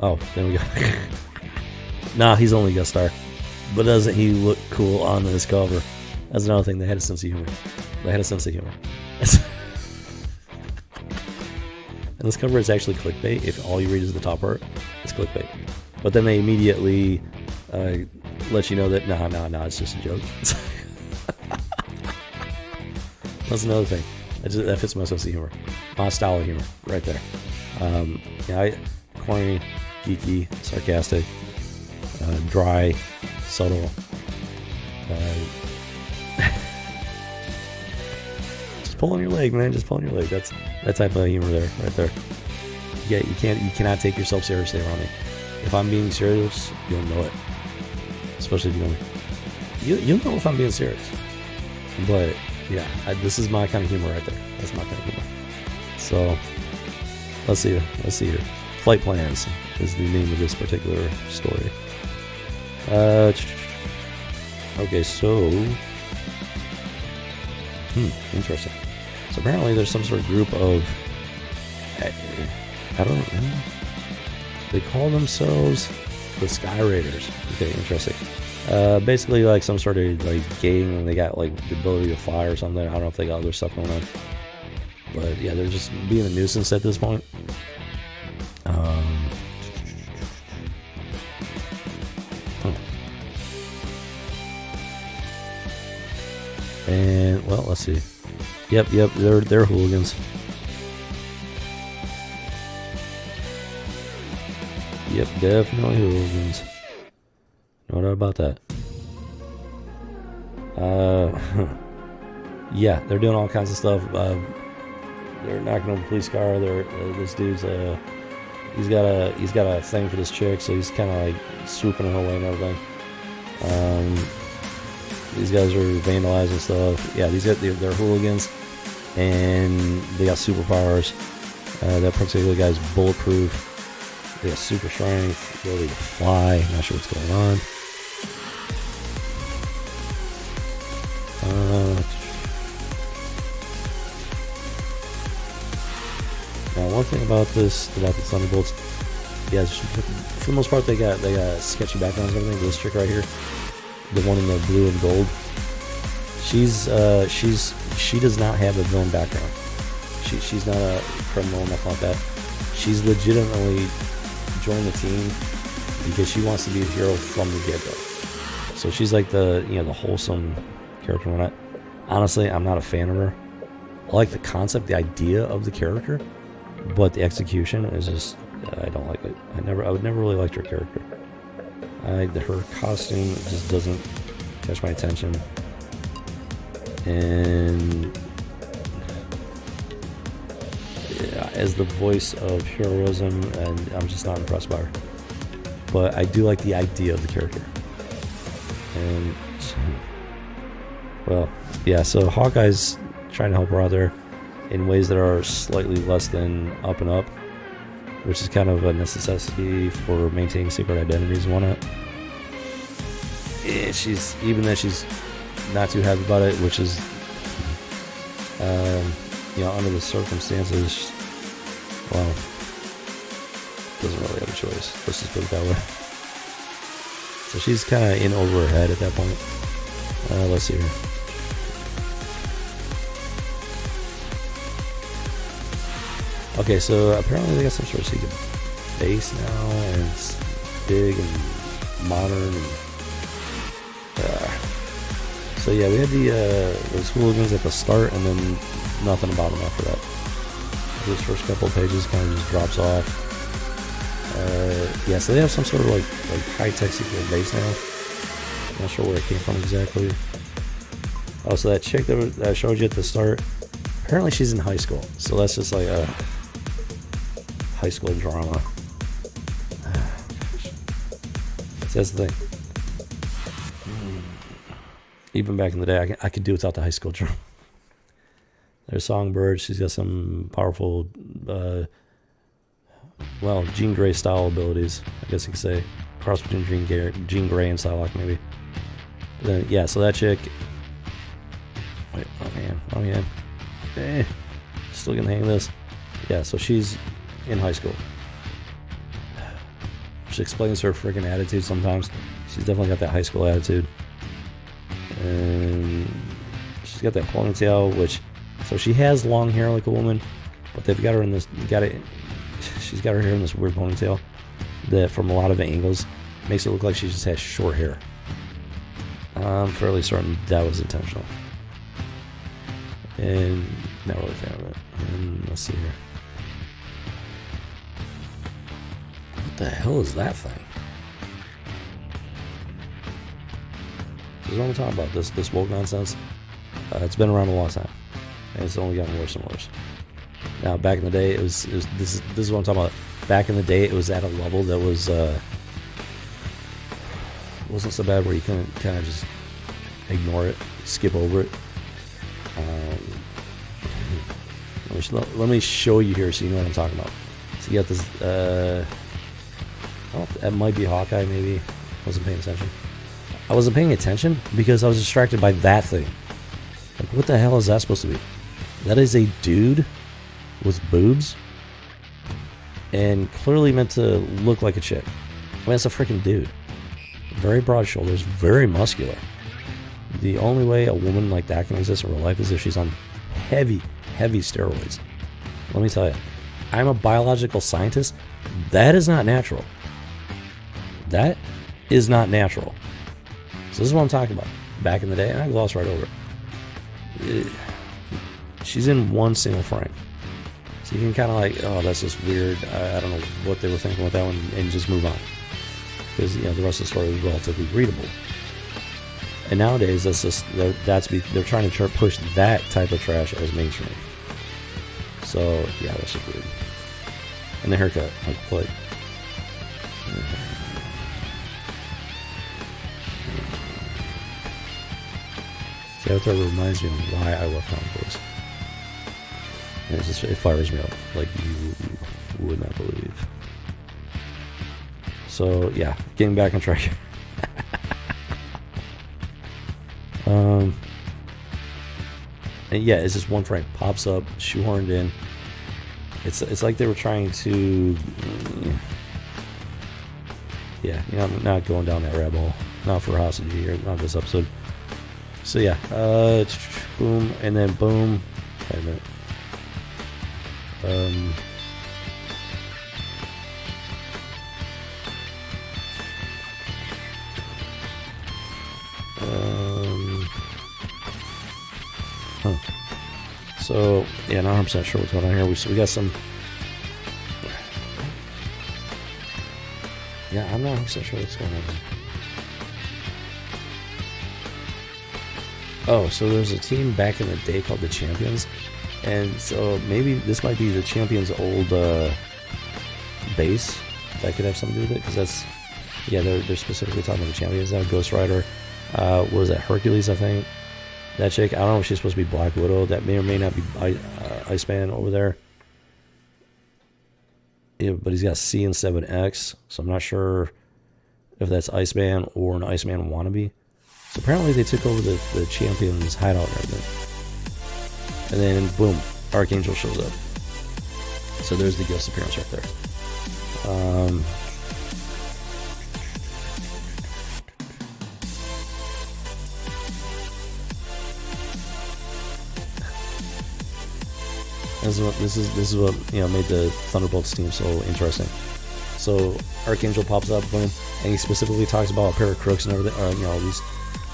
Oh, there we go. Nah, he's only guest star. But doesn't he look cool on this cover? That's another thing. They had a sense of humor. And this cover is actually clickbait. If all you read is the top part, it's clickbait. But then they immediately let you know that, nah, it's just a joke. That's another thing. That fits my sense of humor. My style of humor, right there. Corny, geeky, sarcastic, dry, subtle. Just pulling your leg, man. Just pulling your leg. That's that type of humor there, right there. Yeah, you cannot take yourself seriously around me. If I'm being serious, you'll know it. Especially if you know me. you'll know if I'm being serious. But yeah, this is my kind of humor right there. That's my kind of humor. So let's see here. Flight Plans is the name of this particular story. Okay, so interesting. So apparently there's some sort of group of, I don't know, they call themselves the Sky Raiders. Okay, interesting. Basically like some sort of like gang, and they got like the ability to fly or something. I don't know if they got other stuff going on, but yeah, they're just being a nuisance at this point. And well, let's see. Yep, they're hooligans. Yep, definitely hooligans. No doubt about that. Yeah, they're doing all kinds of stuff. They're knocking over the police car. This dude's he's got a thing for this chick, so he's kind of like swooping her away and everything. These guys are vandalizing stuff. Yeah, they're hooligans, and they got superpowers. That particular guy's bulletproof. They got super strength, ability to fly. Not sure what's going on. Now, one thing about the Thunderbolts, yeah, for the most part, they got sketchy backgrounds and everything. This chick right here, the one in the blue and gold, she does not have a villain background. She's not a criminal, nothing like that. She's legitimately joined the team because she wants to be a hero from the get-go. So she's like the wholesome character. When honestly, I'm not a fan of her. I like the concept, the idea of the character, but the execution is just, I don't like it. I would never really liked her character. Her costume just doesn't catch my attention, and as the voice of heroism, and I'm just not impressed by her. But I do like the idea of the character. And well, yeah, so Hawkeye's trying to help her out there in ways that are slightly less than up and up, which is kind of a necessity for maintaining secret identities and whatnot. And she's not too happy about it, which is under the circumstances, well, doesn't really have a choice. Let's just put it that way. So she's kind of in over her head at that point. Let's see here. Okay, so apparently they got some sort of secret base now, and it's big and modern. So yeah, we had those hooligans at the start, and then nothing about them after that. Those first couple of pages kind of just drops off. Yeah, so they have some sort of like high-tech secret base now. I'm not sure where it came from exactly. Oh, so that chick that I showed you at the start, apparently she's in high school. So that's just like a high school drama. So that's the thing. Even back in the day, I could do without the high school drama. There's Songbird. She's got some powerful, Jean Grey style abilities, I guess you could say. Cross between Jean Grey and Psylocke, maybe. But then, yeah, so that chick. Wait, oh man. Still getting the hang of this. Yeah, so she's in high school. Which explains her freaking attitude sometimes. She's definitely got that high school attitude. And she's got that ponytail, so she has long hair like a woman, but they've got her in this, she's got her hair in this weird ponytail that from a lot of angles makes it look like she just has short hair. I'm fairly certain that was intentional. And not really a fan of it. And let's see here. What the hell is that thing? This is what I'm talking about, this woke nonsense. It's been around a long time, and it's only gotten worse and worse. Now, back in the day, this is what I'm talking about. Back in the day, it was at a level that wasn't so bad where you couldn't kind of just ignore it, skip over it. Let me show you here so you know what I'm talking about. So you got this, oh, that might be Hawkeye, maybe. Wasn't paying attention. I wasn't paying attention because I was distracted by that thing. Like, what the hell is that supposed to be? That is a dude with boobs and clearly meant to look like a chick. I mean, it's a freaking dude. Very broad shoulders, very muscular. The only way a woman like that can exist in real life is if she's on heavy steroids. Let me tell you, I'm a biological scientist. That is not natural. That is not natural. So this is what I'm talking about. Back in the day, and I glossed right over it. She's in one single frame. So you can kind of like, oh, that's just weird. I don't know what they were thinking with that one, and just move on. Because, you know, the rest of the story is relatively readable. And nowadays, that's just, they're trying to push that type of trash as mainstream. So, yeah, that's just weird. And the haircut, like, See, that reminds me of why I love comic books. And it fires me up like you would not believe. So, yeah, getting back on track. And yeah, it's just one frame pops up, shoehorned in. It's like they were trying to, yeah, you know, not going down that rabbit hole, not for Hostage here, not this episode. So yeah, boom, and then boom. Wait a minute. So yeah, not 100% sure what's going on here. We got some. Yeah, I'm not 100% sure what's going on here. Oh, so there's a team back in the day called the Champions, and so maybe this might be the Champions' old base. That could have something to do with it, because that's, yeah, they're specifically talking about the Champions now. Ghost Rider, what was that? Hercules, I think. That chick, I don't know if she's supposed to be Black Widow. That may or may not be Iceman over there. Yeah, but he's got C instead of an X, so I'm not sure if that's Iceman or an Iceman wannabe. So apparently they took over the Champions hideout and everything. And then, boom, Archangel shows up. So there's the ghost appearance right there. This is what you know made the Thunderbolts team so interesting. So Archangel pops up, boom, and he specifically talks about a pair of crooks and everything. Or, you know, at least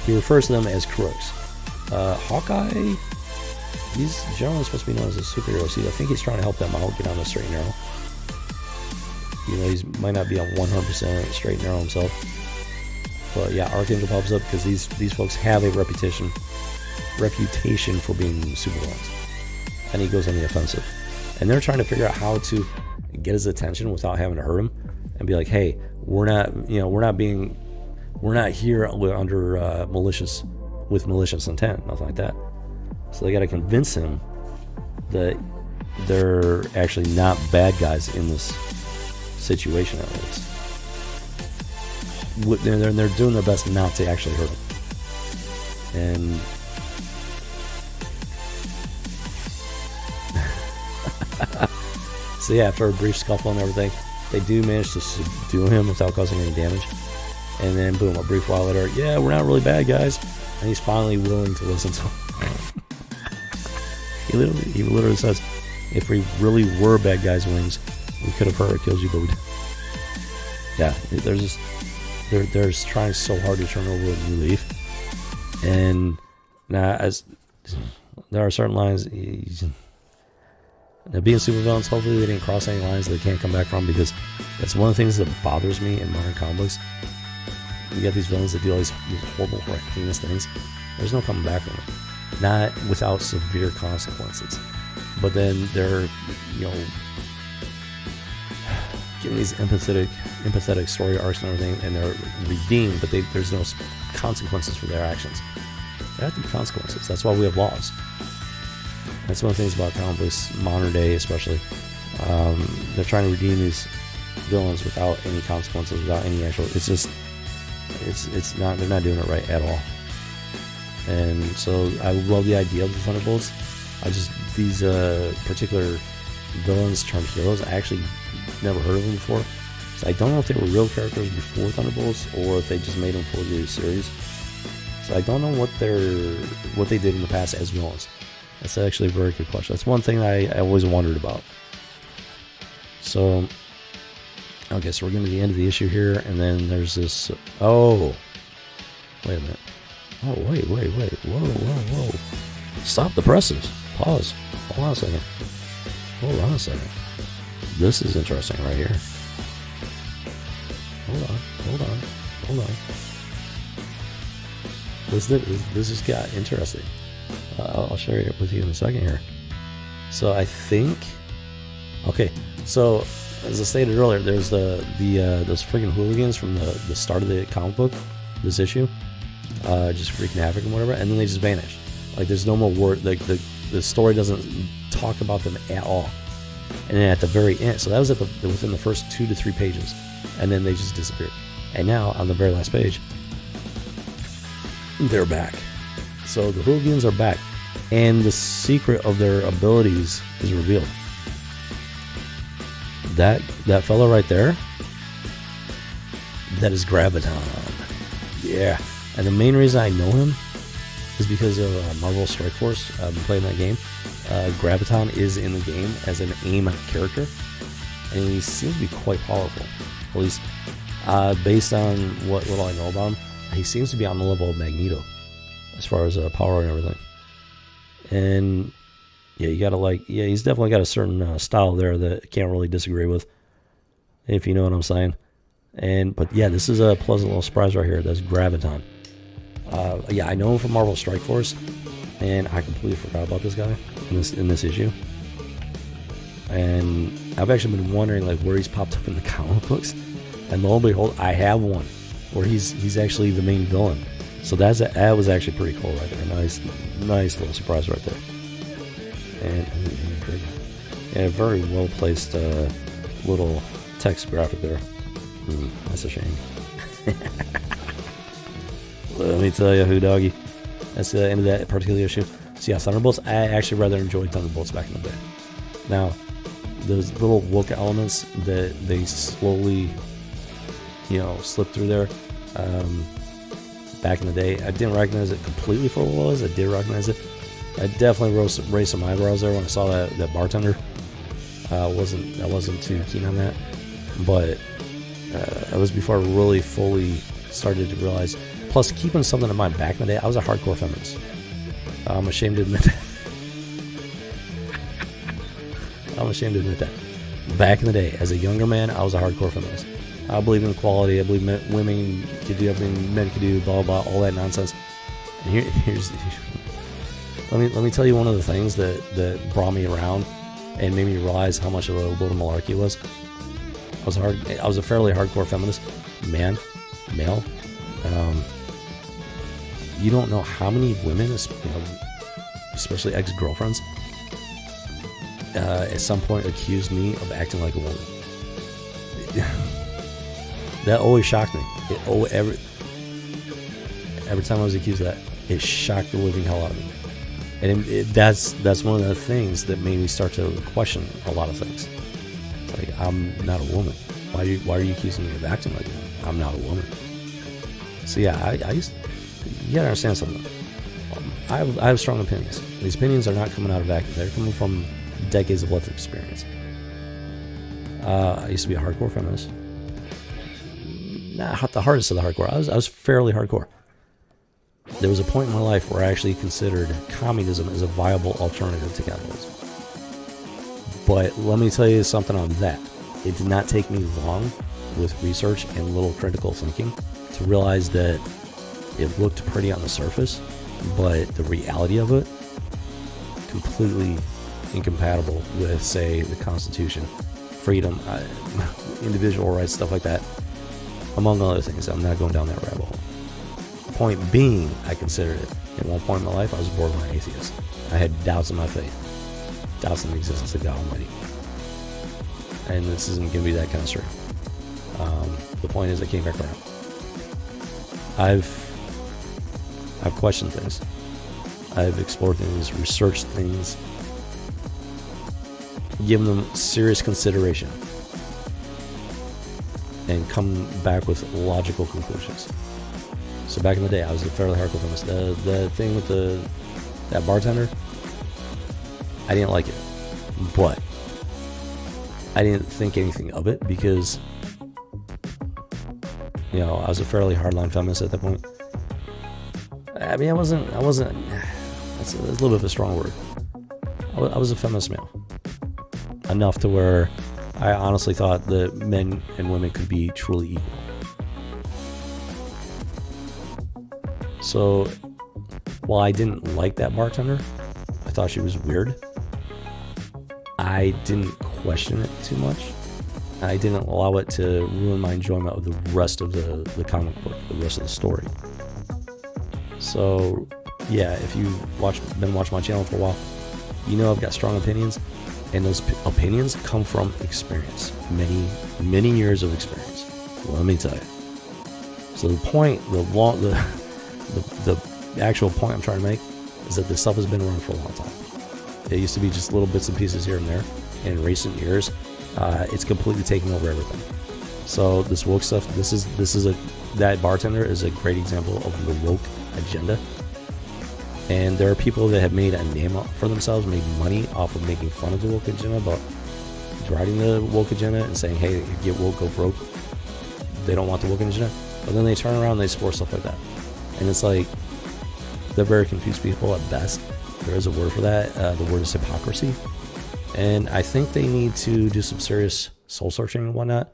he refers to them as crooks. Hawkeye, he's generally supposed to be known as a superhero. See, I think he's trying to help them out, get on the straight and narrow. You know, he might not be on 100% straight and narrow himself. But yeah, Archangel pops up because these folks have a reputation for being supervillains. And he goes on the offensive. And they're trying to figure out how to get his attention without having to hurt him and be like, hey, we're not here under malicious intent, nothing like that. So they got to convince him that they're actually not bad guys in this situation, at least. They're doing their best not to actually hurt him. And so yeah, after a brief scuffle and everything, they do manage to subdue him without causing any damage. And then boom, a brief while later, yeah, we're not really bad guys. And he's finally willing to listen to him. He literally says, if we really were bad guys, Wings, we could have hurt or killed you, but we didn't. Yeah, they're trying so hard to turn over a new leaf. And now, as there are certain lines, now being supervillains, hopefully they didn't cross any lines that they can't come back from, because that's one of the things that bothers me in modern comic books. You got these villains that do all these horrible, heinous things. There's no coming back from it. Not without severe consequences. But then they're, you know, getting these empathetic story arcs and everything, and they're redeemed, but there's no consequences for their actions. there have to be consequences. That's why we have laws. That's one of the things about comic books, modern day especially. They're trying to redeem these villains without any consequences, without any actual. It's just, it's not. They're not doing it right at all. And so I love the idea of the Thunderbolts. These particular villains turned heroes, I actually never heard of them before. So I don't know if they were real characters before Thunderbolts or if they just made them for the series. So I don't know what they did in the past as villains. That's actually a very good question. That's one thing I always wondered about. So, okay, so we're getting to the end of the issue here, and then there's this. Oh, wait a minute. Oh, wait. Whoa. Stop the presses. Pause. Hold on a second. This is interesting right here. Hold on. This just got interesting. I'll share it with you in a second here. So I think, okay. So as I stated earlier, there's those freaking hooligans from the start of the comic book, this issue, just freaking havoc and whatever, and then they just vanish. Like there's no more word. Like the story doesn't talk about them at all. And then at the very end, so that was within the first 2 to 3 pages, and then they just disappeared. And now on the very last page, they're back. So the hooligans are back, and the secret of their abilities is revealed. That fellow right there, that is Graviton. Yeah. And the main reason I know him is because of Marvel Strike Force. I've been playing that game. Graviton is in the game as an AIM character, and he seems to be quite powerful. At least based on what little I know about him, he seems to be on the level of Magneto as far as power and everything. And yeah, you gotta he's definitely got a certain style there that I can't really disagree with, if you know what I'm saying. But yeah, this is a pleasant little surprise right here. That's Graviton. Yeah, I know him from Marvel Strike Force, and I completely forgot about this guy in this issue. And I've actually been wondering where he's popped up in the comic books, and lo and behold, I have one where he's actually the main villain. So that was actually pretty cool right there. Nice little surprise right there. And a very well placed little text graphic there. That's a shame. Let me tell you who, doggy. That's the end of that particular issue. So yeah, Thunderbolts. I actually rather enjoyed Thunderbolts back in the day. Now, those little woke elements that they slowly, slip through there. Back in the day, I didn't recognize it completely for what it was. I did recognize it. I definitely raised some eyebrows there when I saw that bartender. I wasn't too keen on that, but it was before I really fully started to realize. Plus, keeping something in mind, back in the day, I was a hardcore feminist. I'm ashamed to admit that. Back in the day, as a younger man, I was a hardcore feminist. I believe in equality. I believe women could do everything men could do, blah, blah, all that nonsense. And here's let me tell you one of the things that brought me around and made me realize how much of a little malarkey it was. I was a fairly hardcore feminist, male. You don't know how many women, especially ex-girlfriends, at some point accused me of acting like a woman. That always shocked me. Every time I was accused of that, it shocked the living hell out of me. And that's one of the things that made me start to question a lot of things. Like, I'm not a woman. Why are you accusing me of acting like a woman? I'm not a woman. So yeah, you gotta understand something. I have strong opinions. These opinions are not coming out of vacuum. They're coming from decades of life experience. I used to be a hardcore feminist. Not the hardest of the hardcore. I was fairly hardcore. There was a point in my life where I actually considered communism as a viable alternative to capitalism. But let me tell you something on that. It did not take me long with research and little critical thinking to realize that it looked pretty on the surface, but the reality of it, completely incompatible with, say, the Constitution, freedom, individual rights, stuff like that, among other things. I'm not going down that rabbit hole. Point being, I considered it. At one point in my life, I was a borderline atheist. I had doubts in my faith, doubts in the existence of God Almighty. And this isn't going to be that kind of story. The point is, I came back around. I've questioned things. I've explored things, researched things, given them serious consideration, and come back with logical conclusions. So back in the day, I was a fairly hardcore feminist. The thing with that bartender, I didn't like it, but I didn't think anything of it because, you know, I was a fairly hardline feminist at that point. I mean, I wasn't, that's a little bit of a strong word. I was a feminist male. Enough to where I honestly thought that men and women could be truly equal. So, while I didn't like that bartender, I thought she was weird. I didn't question it too much. I didn't allow it to ruin my enjoyment of the rest of the comic book, the rest of the story. So, yeah, if you've been watching my channel for a while, you know I've got strong opinions, and those opinions come from experience. Many years of experience. Let me tell you. So the point, the actual point I'm trying to make is that this stuff has been around for a long time. It used to be just little bits and pieces here and there. In recent years, it's completely taken over everything. So this woke stuff, that bartender is a great example of the woke agenda. And there are people that have made a name for themselves, made money off of making fun of the woke agenda, about riding the woke agenda and saying, hey, if you get woke, go broke. They don't want the woke agenda. But then they turn around and they support stuff like that. And it's like, they're very confused people at best. There is a word for that. The word is hypocrisy. And I think they need to do some serious soul searching and whatnot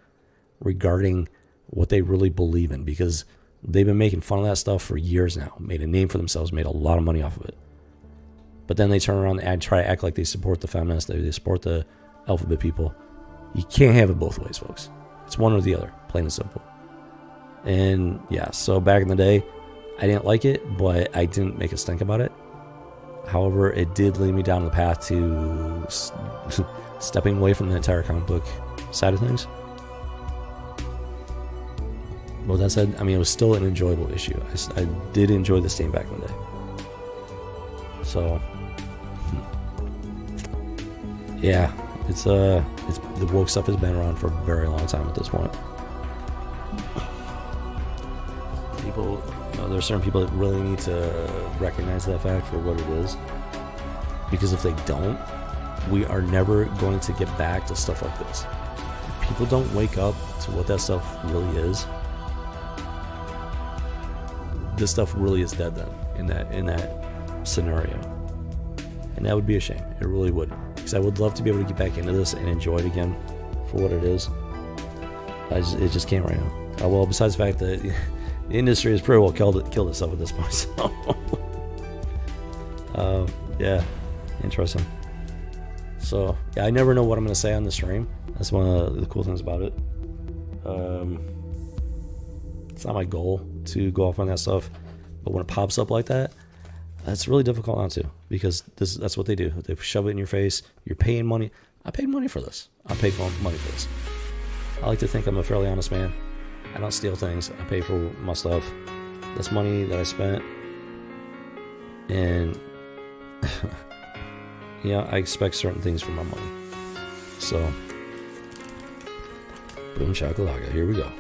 regarding what they really believe in, because they've been making fun of that stuff for years now, made a name for themselves, made a lot of money off of it. But then they turn around and try to act like they support the feminists, they support the alphabet people. You can't have it both ways, folks. It's one or the other, plain and simple. And yeah, so back in the day, I didn't like it, but I didn't make a stink about it. However, it did lead me down the path to stepping away from the entire comic book side of things. With that said, I mean, it was still an enjoyable issue. I did enjoy this game back in the day. So, yeah, it's the woke stuff has been around for a very long time at this point. People, there are certain people that really need to recognize that fact for what it is, because if they don't, we are never going to get back to stuff like this. If people don't wake up to what that stuff really is, this stuff really is dead then in that scenario, and that would be a shame. It really would, because I would love to be able to get back into this and enjoy it again for what it is. It just can't right now. Well, besides the fact that the industry has pretty well killed itself at this point. So, yeah, interesting. So, yeah, I never know what I'm going to say on the stream. That's one of the cool things about it. It's not my goal to go off on that stuff, but when it pops up like that, that's really difficult not to, because that's what they do. They shove it in your face. You're paying money. I paid money for this. I paid money for this. I like to think I'm a fairly honest man. I don't steal things. I pay for my stuff. That's money that I spent. And, yeah, I expect certain things for my money. So, boom shakalaka. Here we go.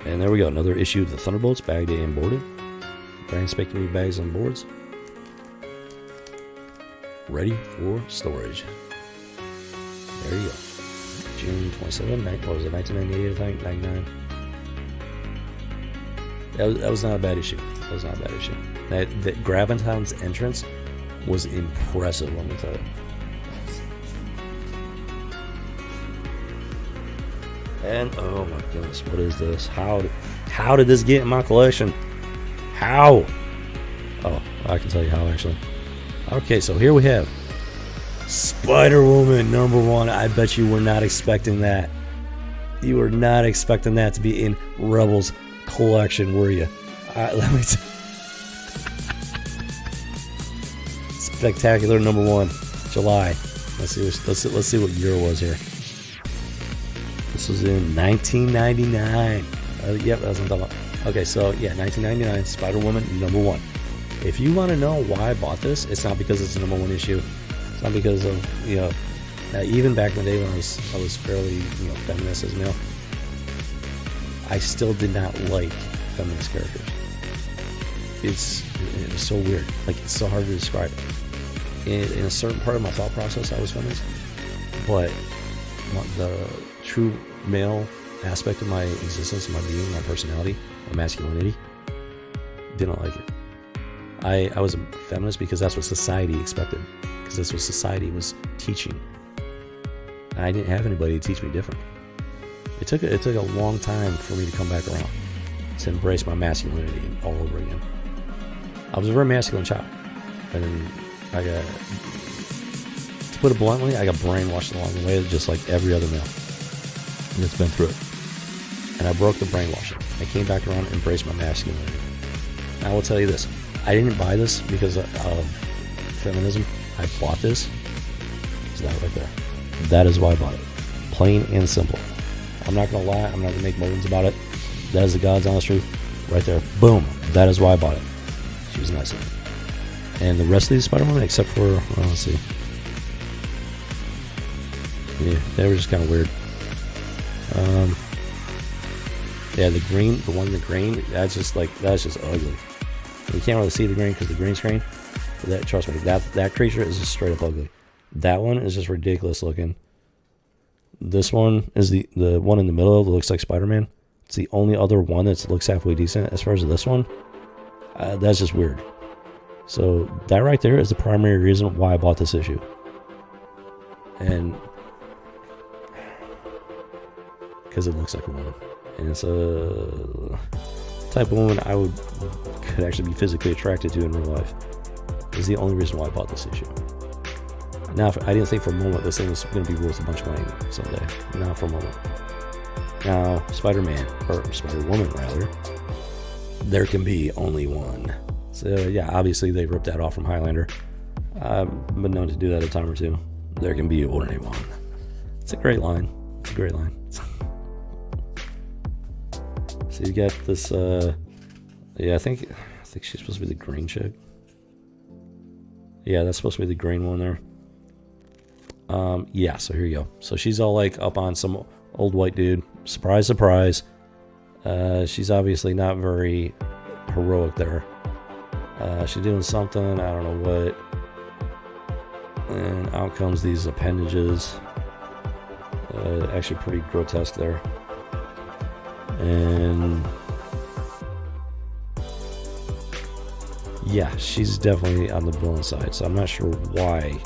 And there we go. Another issue of the Thunderbolts, bagged and boarded. Brand spanking new bags and boards. Ready for storage. There you go. June 27, what was it, 1998, I think, 99. That was not a bad issue. That Graviton's entrance was impressive, let me tell you. And oh my goodness, what is this? How did this get in my collection? How? Oh, I can tell you how, actually. Okay, so here we have Spiderwoman #1. I bet you were not expecting that. You were not expecting that to be in Rebel's collection, were you? Let me Spectacular #1, July. Let's see what year it was here. This was in 1999. Yep, that's what I'm talking about. Okay, so yeah, 1999, Spider-Woman #1. If you want to know why I bought this, it's not because it's a #1 issue. It's not because of, you know, even back in the day when I was fairly, you know, feminist as male, I still did not like feminist characters. It was so weird. Like, it's so hard to describe. In a certain part of my thought process, I was feminist, but the true male aspect of my existence, my being, my personality, my masculinity, didn't like it. I was a feminist because that's what society expected, because that's what society was teaching. I didn't have anybody to teach me different. It took a long time for me to come back around, to embrace my masculinity all over again. I was a very masculine child, and I got, to put it bluntly, I got brainwashed along the way, just like every other male that's been through it. And I broke the brainwashing. I came back around and embraced my masculinity. Now I will tell you this: I didn't buy this because of feminism. I bought this. Is that right there? That is why I bought it. Plain and simple. I'm not gonna lie. I'm not gonna make moans about it. That is the God's honest truth, right there. Boom. That is why I bought it. She was nice. And the rest of these Spider-Man, except for, well, let's see. Yeah, they were just kind of weird. Yeah, the green, the one in the green, that's just ugly. You can't really see the green because the green screen. But that, trust me, that creature is just straight up ugly. That one is just ridiculous looking. This one is the one in the middle that looks like Spider-Man. It's the only other one that looks halfway decent. As far as this one, that's just weird. So that right there is the primary reason why I bought this issue. And because it looks like a woman. And it's a type of woman I could actually be physically attracted to in real life. Is the only reason why I bought this issue. Now, I didn't think for a moment this thing was going to be worth a bunch of money someday. Not for a moment. Now, Spider-Man, or Spider-Woman rather, there can be only one. So yeah, obviously they ripped that off from Highlander. I've been known to do that a time or two. There can be only one. It's a great line. It's a great line. So you got this, yeah, I think she's supposed to be the green chick. Yeah, that's supposed to be the green one there. Yeah, so here you go. So she's all like up on some old white dude. Surprise, surprise. She's obviously not very heroic there. She's doing something, I don't know what. And out comes these appendages. Actually pretty grotesque there. And yeah, she's definitely on the villain side, so I'm not sure why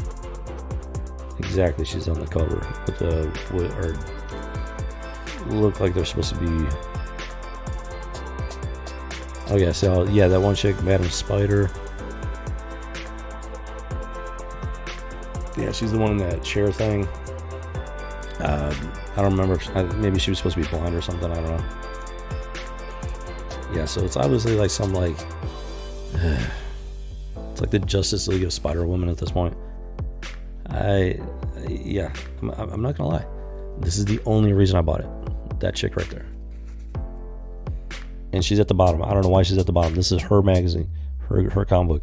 exactly she's on the cover. Or look like they're supposed to be. Oh yeah, so yeah, that one chick, Madam Spider. Yeah, she's the one in that chair thing. I don't remember. Maybe she was supposed to be blonde or something. I don't know. Yeah, so it's obviously like some like. It's like the Justice League of Spider-Woman at this point. Yeah, I'm not gonna lie. This is the only reason I bought it. That chick right there. And she's at the bottom. I don't know why she's at the bottom. This is her magazine, her comic book.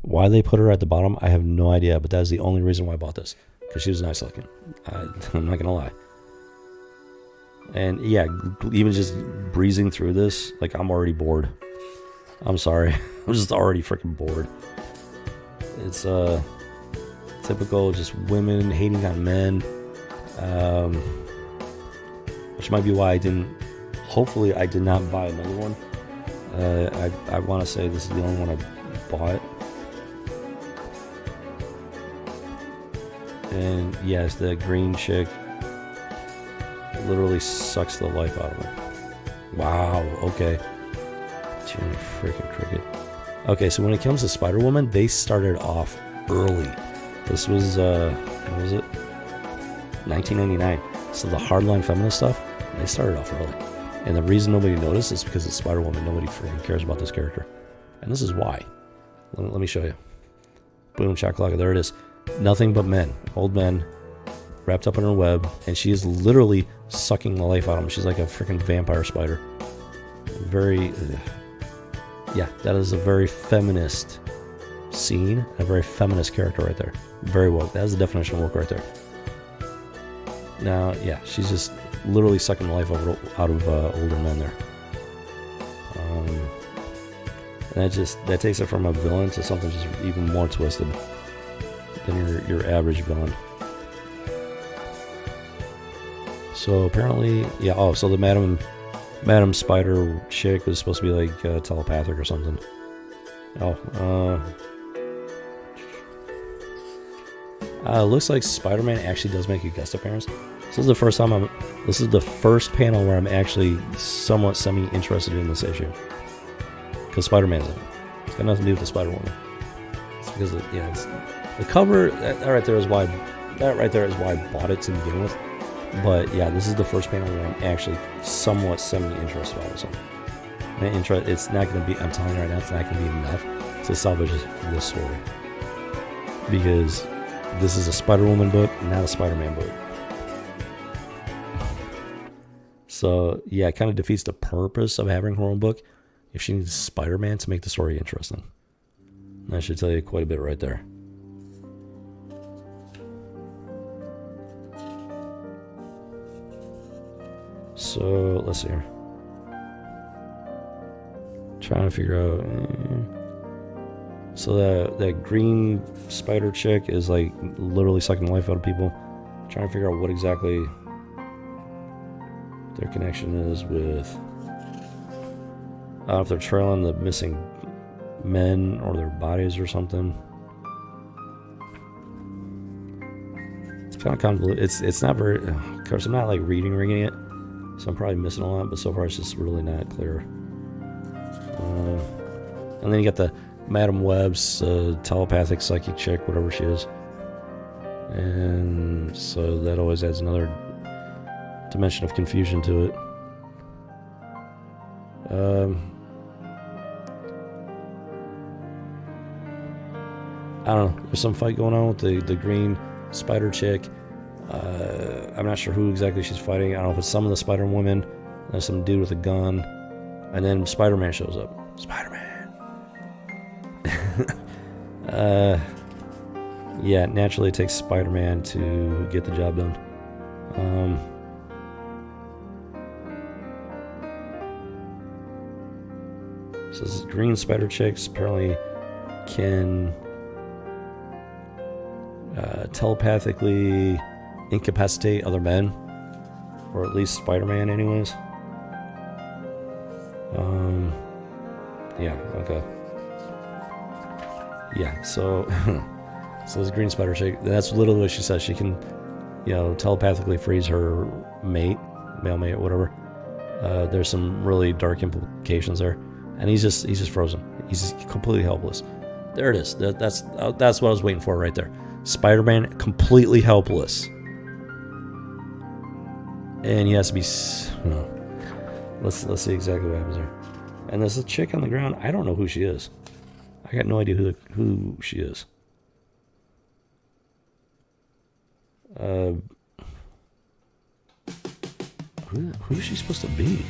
Why they put her at the bottom, I have no idea. But that is the only reason why I bought this. Because she was nice looking. I'm not gonna lie. And yeah, even just breezing through this, like I'm already bored. I'm sorry. I'm just already freaking bored. It's typical just women hating on men. Which might be why I didn't. Hopefully I did not buy another one. I want to say this is the only one I bought. And yes, the green chick literally sucks the life out of him. Wow, okay. Jiminy freaking cricket. Okay, so when it comes to Spider-Woman, they started off early. This was, what was it? 1999. So the hardline feminist stuff, they started off early. And the reason nobody noticed is because it's Spider-Woman. Nobody freaking cares about this character. And this is why. Let me show you. Boom, shakalaka, there it is. Nothing but men, old men, wrapped up in her web, and she is literally sucking the life out of them. She's like a freaking vampire spider. Very, yeah, that is a very feminist scene, a very feminist character right there. Very woke. That is the definition of woke right there. Now, yeah, she's just literally sucking the life out of older men there. And that takes it from a villain to something just even more twisted than your average villain. So apparently, yeah. Oh, so the Madam Spider chick was supposed to be like telepathic or something. Oh, looks like Spider-Man actually does make a guest appearance. This is the first time this is the first panel where I'm actually somewhat semi-interested in this issue. Because Spider-Man's in it. It's got nothing to do with the Spider-Woman. It's because the cover, that right there is why I bought it to begin with. But yeah, this is the first panel where I'm actually somewhat semi-interested about this one. It's not going to be, I'm telling you right now, it's not going to be enough to salvage this story. Because this is a Spider-Woman book, not a Spider-Man book. So yeah, it kind of defeats the purpose of having her own book if she needs Spider-Man to make the story interesting. And that should tell you quite a bit right there. So let's see here. Trying to figure out. So that green spider chick is like literally sucking the life out of people. Trying to figure out what exactly their connection is with. If they're trailing the missing men or their bodies or something. It's kind of convoluted. It's not very. Of course, I'm not like reading it, so I'm probably missing a lot. But so far, it's just really not clear. And then you got the Madam Web's telepathic psychic chick, whatever she is, and so that always adds another dimension of confusion to it. I don't know. There's some fight going on with the green spider chick. I'm not sure who exactly she's fighting. I don't know if it's some of the Spider-Woman. There's some dude with a gun. And then Spider-Man shows up. Spider-Man. Yeah, naturally it takes Spider-Man to get the job done. So this green spider chicks apparently can telepathically incapacitate other men, or at least Spider-Man anyways. Yeah, okay. Yeah, so so this green spider chick, that's literally what she says. She can, telepathically freeze her mate, male mate, whatever. There's some really dark implications there. And he's just frozen. He's completely helpless. There it is. That's what I was waiting for right there. Spider-Man completely helpless. And he has to be. Let's see exactly what happens there. And there's a chick on the ground. I don't know who she is. I got no idea who she is. Who is she supposed to be?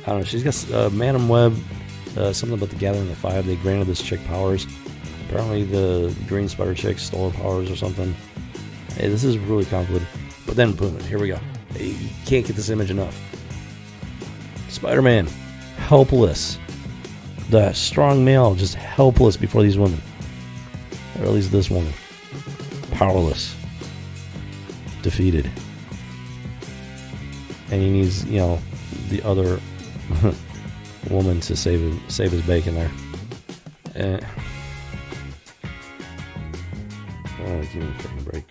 I don't know. She's got Madam Web, something about the Gathering of 5. They granted this chick powers. Apparently the green spider chick stole her powers or something. Hey, this is really convoluted. But then, boom, here we go. You can't get this image enough. Spider-Man, helpless. The strong male, just helpless before these women. Or at least this woman. Powerless. Defeated. And he needs, the other woman to save his bacon there. Give me a freaking break.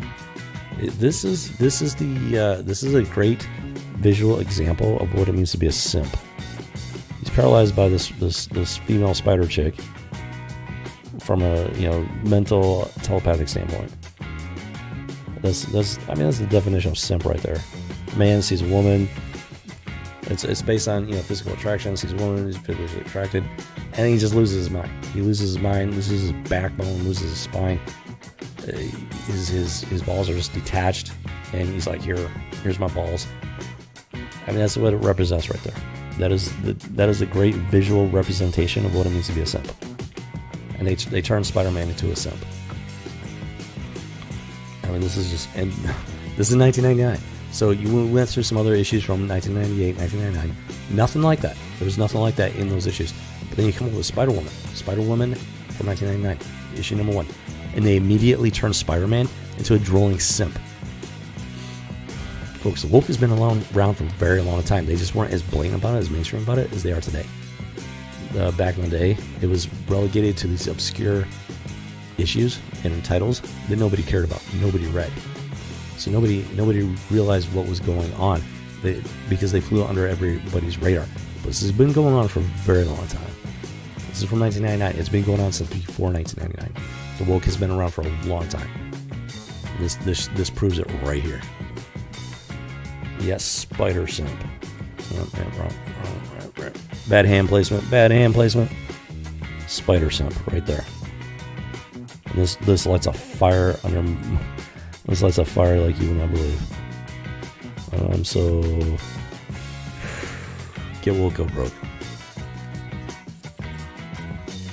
This is a great visual example of what it means to be a simp. He's paralyzed by this female spider chick from a mental telepathic standpoint. That's the definition of simp right there. man sees a woman. It's based on, you know, physical attraction. Sees a woman, he's physically attracted, and he just loses his mind. He loses his mind, loses his backbone, loses his spine. His balls are just detached, and he's like, here's my balls. I mean, that's what it represents right there. That is a great visual representation of what it means to be a simp. And they turn Spider-Man into a simp. I mean, this is 1999. So you went through some other issues from 1998, 1999. Nothing like that. There was nothing like that in those issues. But then you come up with Spider-Woman. Spider-Woman from 1999, issue number 1. And they immediately turn Spider-Man into a drooling simp. Folks, woke has been around for a very long time. They just weren't as blatant about it, as mainstream about it, as they are today. Back in the day, it was relegated to these obscure issues and titles that nobody cared about, nobody read. So nobody realized what was going on because they flew under everybody's radar. But this has been going on for a very long time. This is from 1999. It's been going on since before 1999. The woke has been around for a long time. This proves it right here. Yes, Spider Simp. Wrong. Bad hand placement. Spider Simp right there. And this lights a fire under. This lights a fire like you would not believe. So get woke, go broke.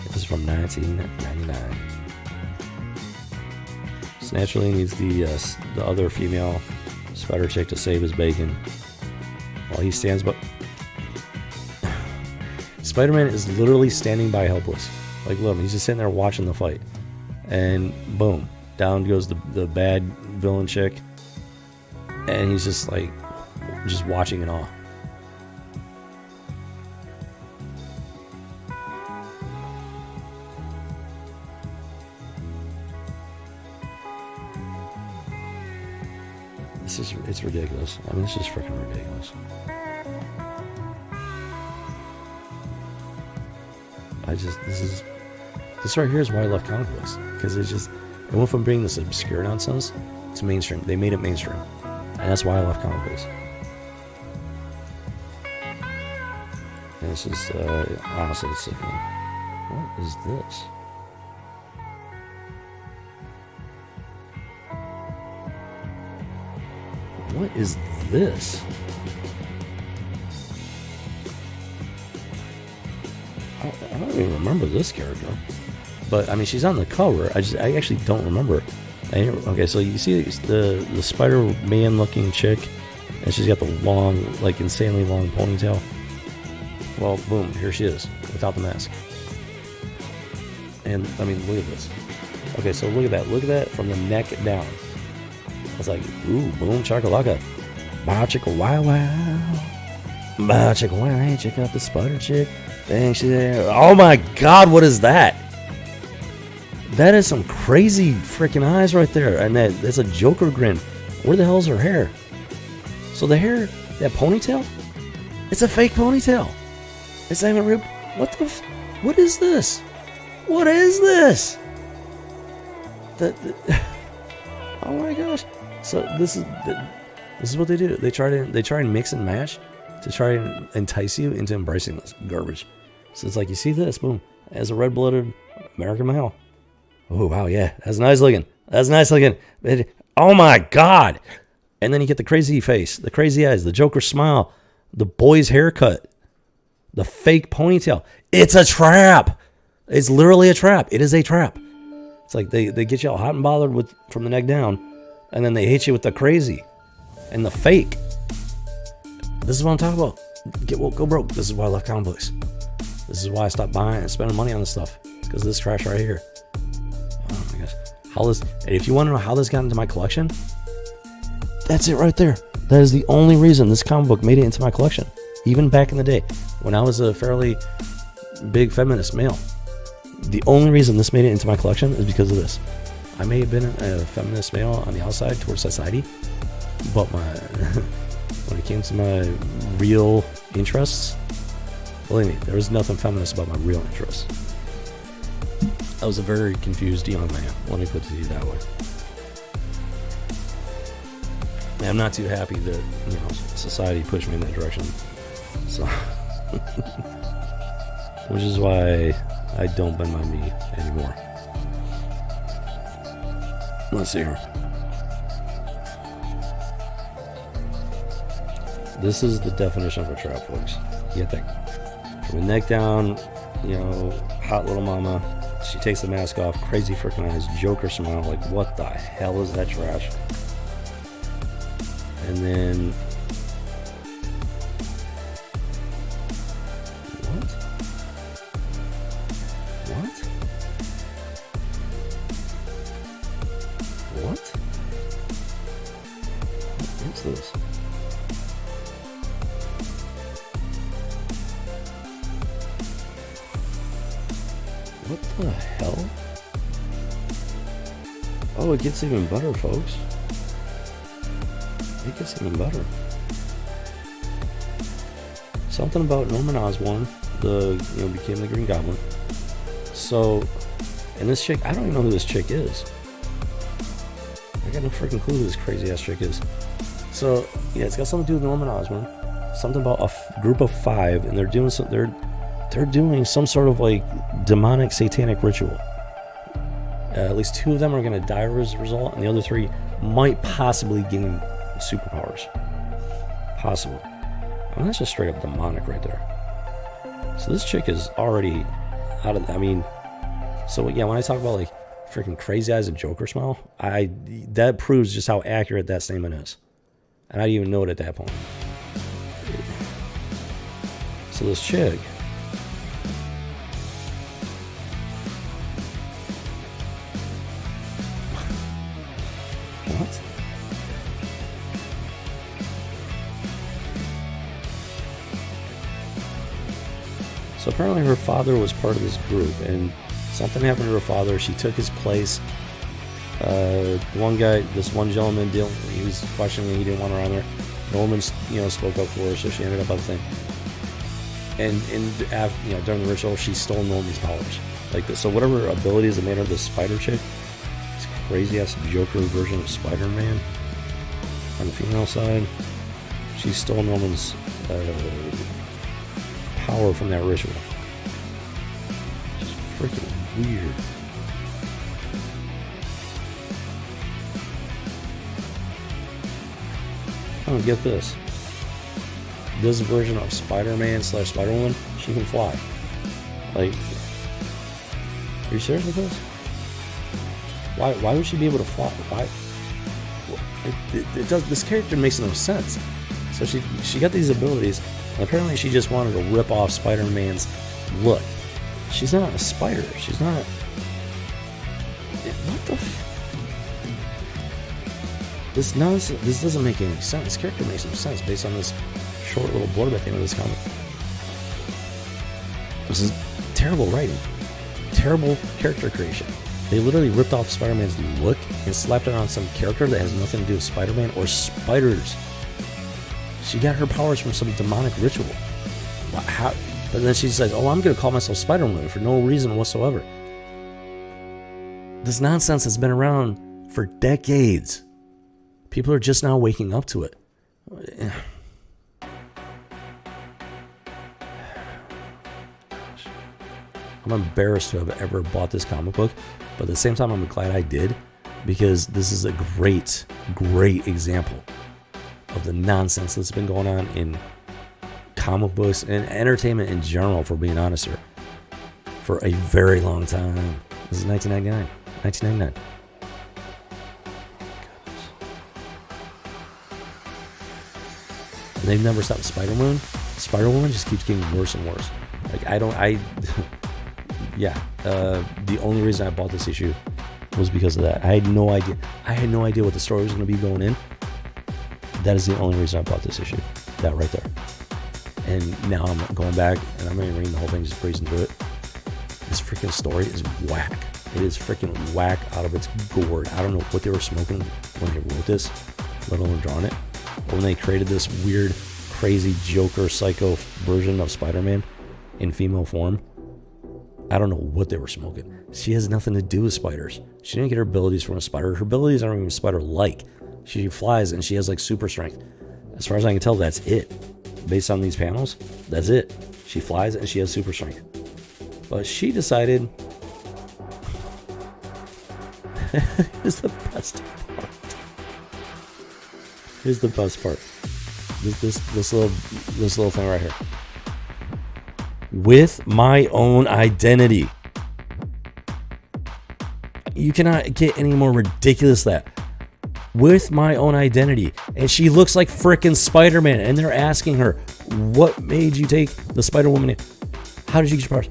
This is from 1999. So naturally needs the other female spider chick to save his bacon while he stands but Spider-Man is literally standing by helpless. Like, look, he's just sitting there watching the fight, and boom, down goes the bad villain chick, and he's just like watching in awe. It's ridiculous. I mean, it's just freaking ridiculous. This right here is why I love comic books, because it went from being this obscure nonsense to mainstream. They made it mainstream, and that's why I love comic books. And it's just honestly, it's sickening. What is this? What is this? I don't even remember this character. But, I mean, she's on the cover. I actually don't remember. Okay, so you see the Spider-Man looking chick, and she's got the long, like, insanely long ponytail. Well, boom, here she is, without the mask. And, I mean, look at this. Okay, so look at that. Look at that from the neck down. It's like, ooh, boom, chakalaka. Bow, chicka, wow, wow. Bow, chicka, wow, hey, check out the spider chick. Dang, she's there. Oh my god, what is that? That is some crazy freaking eyes right there. And that's a Joker grin. Where the hell is her hair? So the hair, that ponytail? It's a fake ponytail. It's not even real. What is this? What is this? Oh my gosh. So this is what they do. They try and mix and match to try and entice you into embracing this garbage. So it's like, you see this, boom, as a red-blooded American male. Oh wow, yeah, that's nice looking. That's nice looking. Oh my god! And then you get the crazy face, the crazy eyes, the Joker smile, the boy's haircut, the fake ponytail. It's a trap. It's literally a trap. It is a trap. It's like they get you all hot and bothered from the neck down, and then they hit you with the crazy and the fake. This is what I'm talking about. Get woke, go broke. This is why I love comic books. This is why I stopped buying and spending money on this stuff, because of this trash right here. Oh my gosh. And if you want to know how this got into my collection, that's it right there. That is the only reason this comic book made it into my collection. Even back in the day, when I was a fairly big feminist male. The only reason this made it into my collection is because of this. I may have been a feminist male on the outside towards society, but when it came to my real interests, believe me, there was nothing feminist about my real interests. I was a very confused young man. Let me put it to you that way. I'm not too happy that, you know, society pushed me in that direction. So, which is why I don't bend my knee anymore. Let's see here. This is the definition of a trap, folks. You get that from the neck down, you know, hot little mama. She takes the mask off, crazy freaking eyes, Joker smile, like what the hell is that trash? And then what? What is this? What the hell? Oh, it gets even better, folks. It gets even better. Something about Norman Osborn, became the Green Goblin. So, and this chick, I don't even know who this chick is. I got no freaking clue who this crazy ass chick is. So, yeah, it's got something to do with Norman Osborn. Something about a group of 5, and they're doing some sort of like demonic satanic ritual. At least 2 of them are going to die as a result, and the other 3 might possibly gain superpowers. Possibly. I mean, that's just straight up demonic right there. So this chick is already out of, so yeah, when I talk about like freaking crazy eyes and Joker smile, that proves just how accurate that statement is. And I didn't even know it at that point. So this chick, what? So apparently her father was part of this group, and something happened to her father. She took his place. This one gentleman, he was questioning, he didn't want her on there. Norman, spoke up for her, so she ended up on the thing. And during the ritual, she stole Norman's powers. Like this. So whatever abilities that made her the spider chick, this crazy ass Joker version of Spider-Man on the female side, she stole Norman's power from that ritual. Just freaking weird. Oh, get this. This version of Spider-Man / Spiderwoman, she can fly. Like, are you serious with this? Why would she be able to fly? Why? It does. This character makes no sense. So she got these abilities, and apparently she just wanted to rip off Spider-Man's look. She's not a spider. She's not. What the? This nonsense. This doesn't make any sense. This character makes no sense based on this short little blurb at the end of this comic. This is terrible writing, terrible character creation. They literally ripped off Spider-Man's look and slapped it on some character that has nothing to do with Spider-Man or spiders. She got her powers from some demonic ritual. How? But then she says, "Oh, I'm going to call myself Spider-Woman for no reason whatsoever." This nonsense has been around for decades. People are just now waking up to it. I'm embarrassed to have ever bought this comic book, but at the same time, I'm glad I did, because this is a great, great example of the nonsense that's been going on in comic books and entertainment in general, for being honest here, for a very long time. This is 1999. And they've never stopped. Spider-Woman just keeps getting worse and worse. The only reason I bought this issue was because of that. I had no idea what the story was going to be going in. That is the only reason I bought this issue. That right there. And now I'm going back and I'm going to read the whole thing, just breezing through it. This freaking story is whack. It is freaking whack out of its gourd. I don't know what they were smoking when they wrote this, let alone drawing it. But when they created this weird, crazy Joker psycho version of Spider-Man in female form, I don't know what they were smoking. She has nothing to do with spiders. She didn't get her abilities from a spider. Her abilities aren't even spider-like. She flies and she has like super strength. As far as I can tell, that's it. Based on these panels, that's it. She flies and she has super strength. But she decided. Here's the best part. Here's the best part. This little thing right here. With my own identity. You cannot get any more ridiculous than that. With my own identity. And she looks like frickin' Spider-Man. And they're asking her, what made you take the Spider-Woman name? How did you get your powers?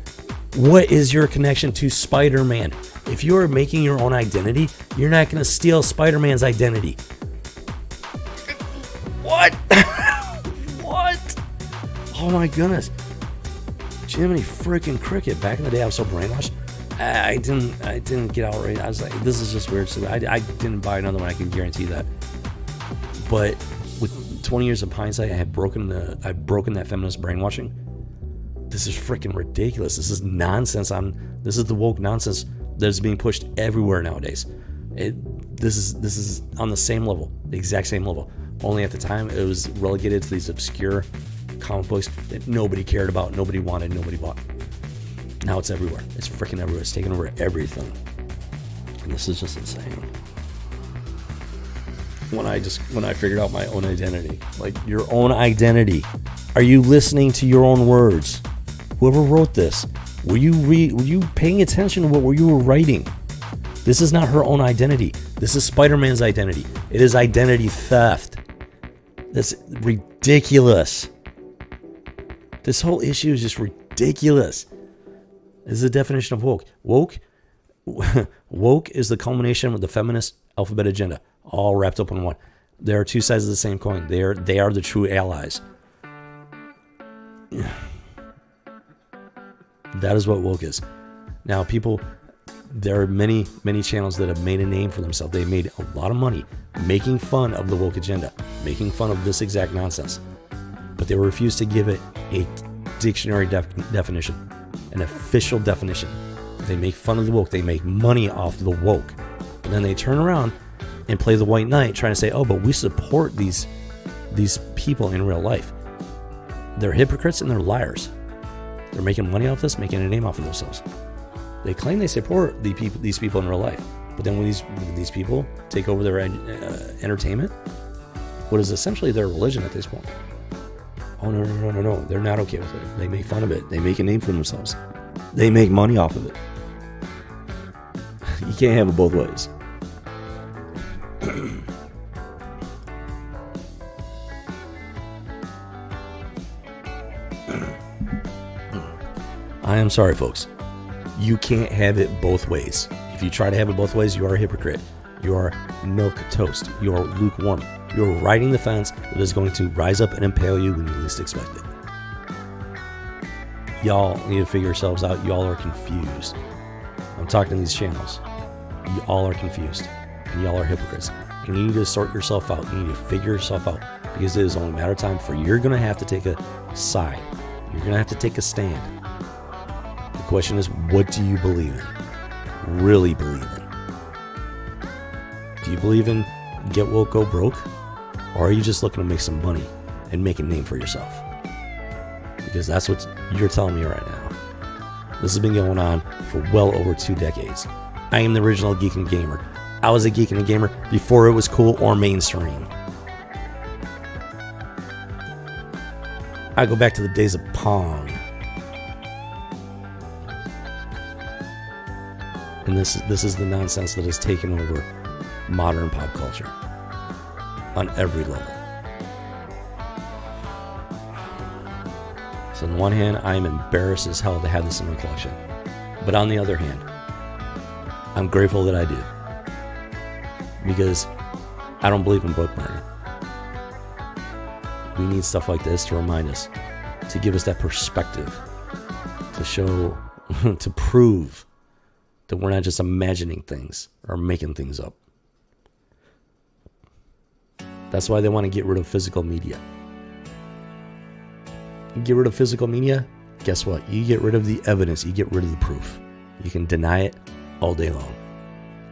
What is your connection to Spider-Man? If you are making your own identity, you're not going to steal Spider-Man's identity. What? What? Oh my goodness. Jiminy freaking cricket. Back in the day, I was so brainwashed. I didn't get out right. I was like, this is just weird. So I didn't buy another one. I can guarantee that. But with 20 years of hindsight, I've broken that feminist brainwashing. This is freaking ridiculous. This is nonsense. This is the woke nonsense that is being pushed everywhere nowadays. This is on the same level, the exact same level. Only at the time it was relegated to these obscure comic books that nobody cared about, nobody wanted, nobody bought. Now it's everywhere. It's freaking everywhere. It's taking over everything. And this is just insane. When I figured out my own identity, like your own identity, are you listening to your own words? Whoever wrote this, were you paying attention to what you were writing? This is not her own identity. This is Spider-Man's identity. It is identity theft. That's ridiculous. This whole issue is just ridiculous. This is the definition of woke. Woke is the culmination of the feminist alphabet agenda, all wrapped up in one. There are two sides of the same coin. They are the true allies. That is what woke is. Now, there are many channels that have made a name for themselves. They made a lot of money making fun of the woke agenda, making fun of this exact nonsense. But they refuse to give it a dictionary definition, an official definition. They make fun of the woke. They make money off the woke. But then they turn around and play the white knight, trying to say, oh, but we support these people in real life. They're hypocrites and they're liars. They're making money off this, making a name off of themselves. They claim they support these people in real life. But then when these people take over their entertainment, what is essentially their religion at this point? Oh, no. They're not okay with it. They make fun of it. They make a name for themselves. They make money off of it. You can't have it both ways. I am sorry, folks. You can't have it both ways. If you try to have it both ways, you are a hypocrite. You are milk toast. You are lukewarm. You are riding the fence that is going to rise up and impale you when you least expect it. Y'all need to figure yourselves out. Y'all are confused. I'm talking to these channels. You all are confused. And y'all are hypocrites. And you need to sort yourself out. You need to figure yourself out. Because it is only a matter of time for you're going to have to take a side. You're going to have to take a stand. The question is, what do you believe in? Really believe in? Do you believe in get woke, go broke? Or are you just looking to make some money and make a name for yourself? Because that's what you're telling me right now. This has been going on for well over 2 decades. I am the original geek and gamer. I was a geek and a gamer before it was cool or mainstream. I go back to the days of Pong. And this is the nonsense that has taken over modern pop culture on every level. So on the one hand, I am embarrassed as hell to have this in my collection. But on the other hand, I'm grateful that I do. Because I don't believe in bookmarking. We need stuff like this to remind us, to give us that perspective, to show, to prove that we're not just imagining things or making things up. That's why they want to get rid of physical media. You get rid of physical media, guess what? You get rid of the evidence. You get rid of the proof. You can deny it all day long.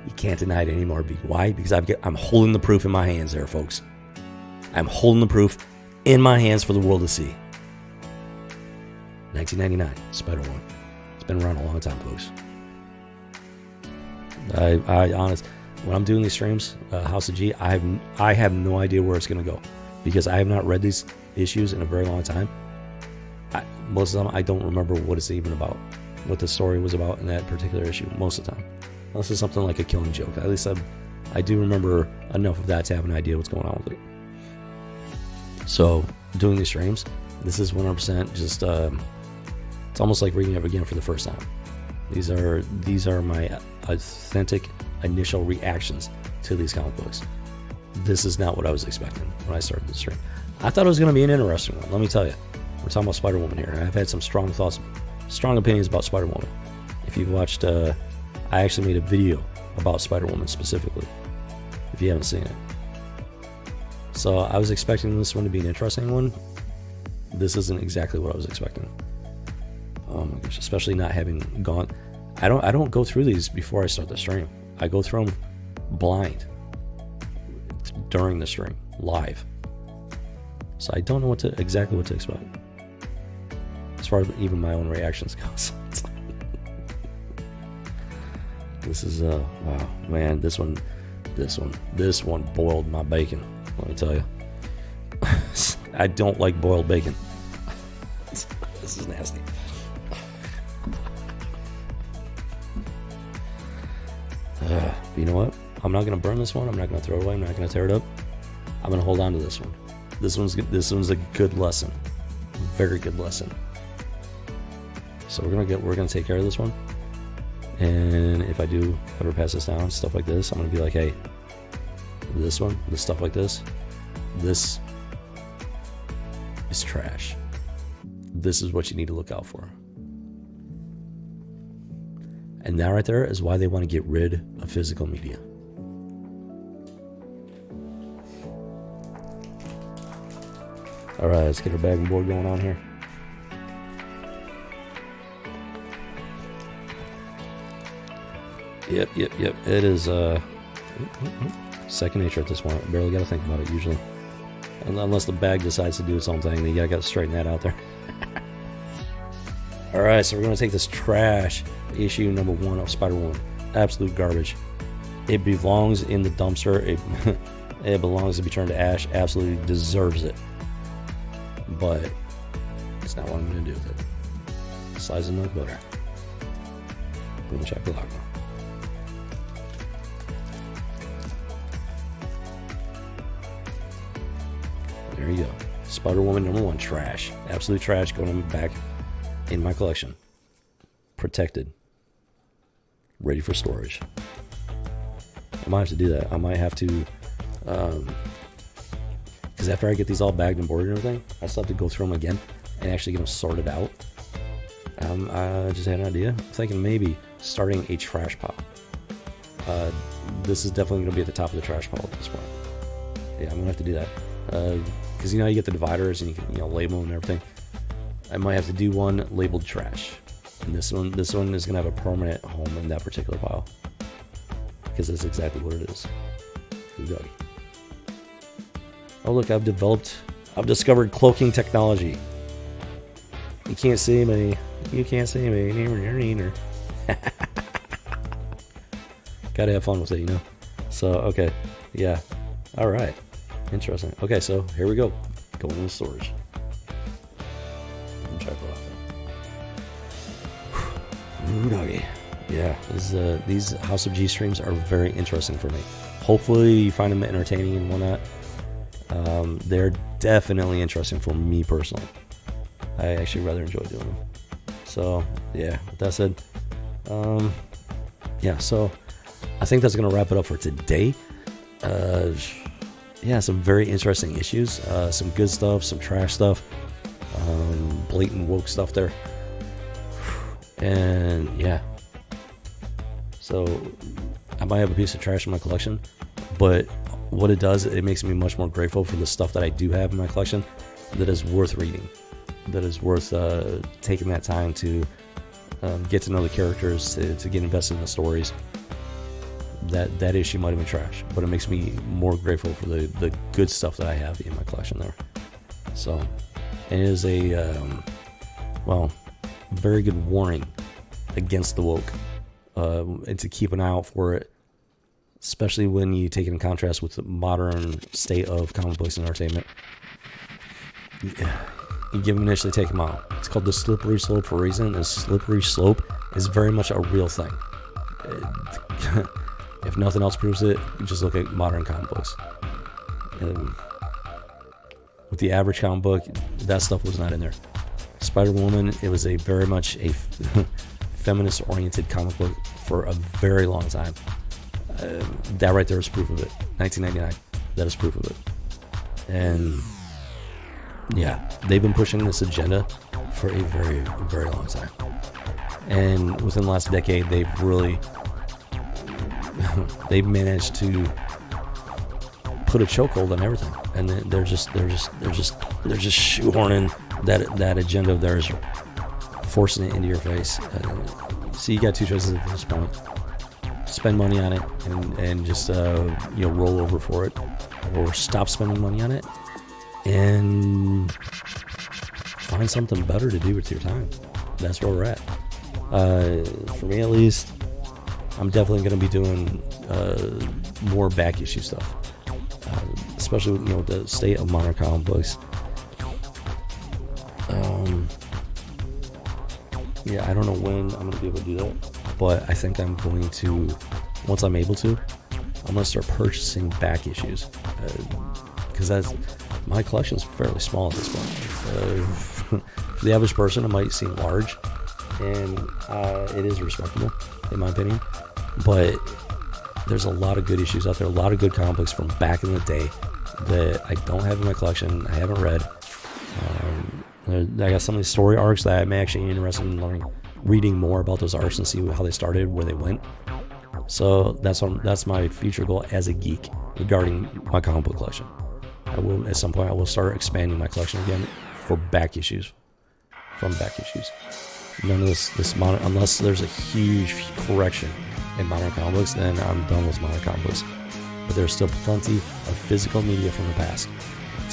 You can't deny it anymore. Why? Because I'm holding the proof in my hands there, folks. I'm holding the proof in my hands for the world to see. 1999, Spiderwoman. It's been around a long time, folks. I honest, when I'm doing these streams, House of G, I have no idea where it's going to go, because I have not read these issues in a very long time. Most of them, I don't remember what it's even about, what the story was about in that particular issue, most of the time. Unless it's something like a Killing Joke. At least I do remember enough of that to have an idea what's going on with it. So, doing these streams, this is 100% just, it's almost like reading it again for the first time. These are my authentic initial reactions to these comic books. This is not what I was expecting when I started this stream. I thought it was going to be an interesting one, let me tell you. We're talking about Spider-Woman here. I've had some strong thoughts, strong opinions about Spider-Woman. If you've watched, I actually made a video about Spider-Woman specifically, if you haven't seen it. So I was expecting this one to be an interesting one. This isn't exactly what I was expecting. Oh my gosh, especially not having gone. I don't go through these before I start the stream. I go through them blind during the stream, live. So I don't know exactly what to expect, as far as even my own reactions goes. This is wow, man. This one boiled my bacon. Let me tell you, I don't like boiled bacon. This is nasty. You know what? I'm not gonna burn this one. I'm not gonna throw it away. I'm not gonna tear it up. I'm gonna hold on to this one. This one's a good lesson, very good lesson. So we're gonna take care of this one. And if I do ever pass this down, stuff like this, I'm gonna be like, hey, this stuff like this is trash. This is what you need to look out for. And that right there is why they want to get rid of physical media. All right, let's get our bag and board going on here. Yep. It is second nature at this point. I barely got to think about it usually. Unless the bag decides to do its own thing, then you got to straighten that out there. All right, so we're going to take this trash issue number 1 of Spider-Woman. Absolute garbage. It belongs in the dumpster. It belongs to be turned to ash. Absolutely deserves it. But it's not what I'm going to do with it. Slice of milk butter. Boom shakalaka. There you go. Spider-Woman number 1, trash. Absolute trash, going back in my collection. Protected. Ready for storage. I might have to do that. I might have to, because after I get these all bagged and boarded and everything, I still have to go through them again and actually get them sorted out. I just had an idea. I'm thinking maybe starting a trash pile. This is definitely going to be at the top of the trash pile at this point. Yeah, I'm going to have to do that. Because you get the dividers and you can label them and everything. I might have to do one labeled trash, and this one is going to have a permanent home in that particular pile, because that's exactly what it is. Oh look, I've discovered cloaking technology. You can't see me. You can't see me. Gotta have fun with it, So okay, yeah, all right. Interesting. Okay, so here we go. Going into storage. Check it off. Ooh, doggy. Yeah, these House of G streams are very interesting for me. Hopefully you find them entertaining and whatnot. They're definitely interesting for me personally. I actually rather enjoy doing them. So yeah, with that said, yeah, so I think that's gonna wrap it up for today. Yeah, some very interesting issues, some good stuff, some trash stuff, blatant woke stuff there, and yeah, so I might have a piece of trash in my collection, but what it does, it makes me much more grateful for the stuff that I do have in my collection that is worth reading, that is worth taking that time to get to know the characters, to get invested in the stories. that issue might have been trash, but it makes me more grateful for the good stuff that I have in my collection there. So, and it is a very good warning against the woke, and to keep an eye out for it, especially when you take it in contrast with the modern state of comic books and entertainment. You give them initially, take them out. It's called the slippery slope for a reason. And the slippery slope is very much a real thing. If nothing else proves it, you just look at modern comic books. With the average comic book, that stuff was not in there. Spider-Woman, it was a very much a feminist-oriented comic book for a very long time. That right there is proof of it. 1999, that is proof of it. And yeah, they've been pushing this agenda for a very, very long time. And within the last decade, they've managed to put a chokehold on everything, and they're just shoehorning that agenda of theirs, forcing it into your face. So you got two choices at this point: spend money on it and just roll over for it, or stop spending money on it and find something better to do with your time. That's where we're at. For me, at least, I'm definitely going to be doing more back issue stuff, especially with the state of modern comic books. Yeah, I don't know when I'm going to be able to do that, but I think I'm going to, once I'm able to, I'm going to start purchasing back issues, because my collection is fairly small at this point. For the average person, it might seem large, and it is respectable, in my opinion. But there's a lot of good issues out there, a lot of good comic books from back in the day that I don't have in my collection, I haven't read. I got some of these story arcs that I'm actually interested in reading more about those arcs and see how they started, where they went. So that's my future goal as a geek regarding my comic book collection. At some point I will start expanding my collection again for back issues, from back issues. None of this modern, unless there's a huge correction in modern comic books, then I'm done with modern comic books. But there's still plenty of physical media from the past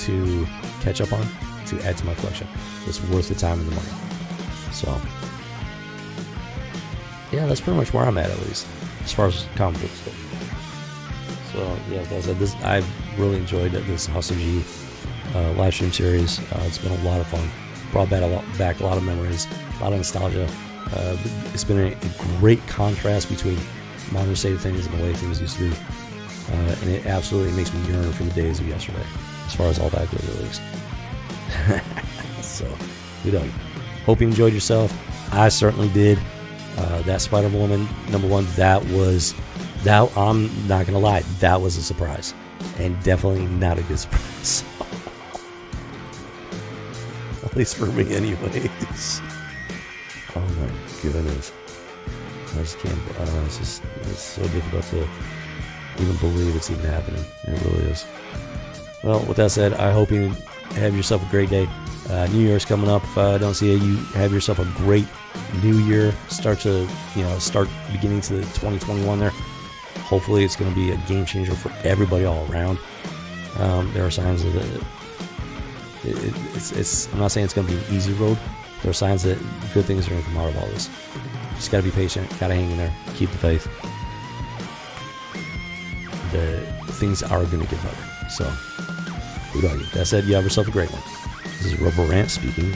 to catch up on, to add to my collection. It's worth the time and the money. So yeah, that's pretty much where I'm at least, as far as comic books go. So yeah, like I said, I've really enjoyed this House of G live stream series. It's been a lot of fun. Brought back a lot of memories, a lot of nostalgia. It's been a great contrast between modern state of things and the way things used to be. And it absolutely makes me yearn for the days of yesterday, as far as all that goes, at least. So, hope you enjoyed yourself. I certainly did. That Spider-Woman, number one, I'm not going to lie, that was a surprise. And definitely not a good surprise. At least for me, anyways. Oh my goodness. I just can't, it's so difficult to even believe it's even happening. It really is. Well, with that said, I hope you have yourself a great day. New Year's coming up. If I don't see you, have yourself a great new year. Start beginning to the 2021 there. Hopefully it's going to be a game changer for everybody all around. There are signs that I'm not saying it's going to be an easy road. There are signs that good things are going to come out of all this. Just got to be patient, got to hang in there, keep the faith. The things are going to get better. So, that said, you have yourself a great one. This is Rubber Rant speaking.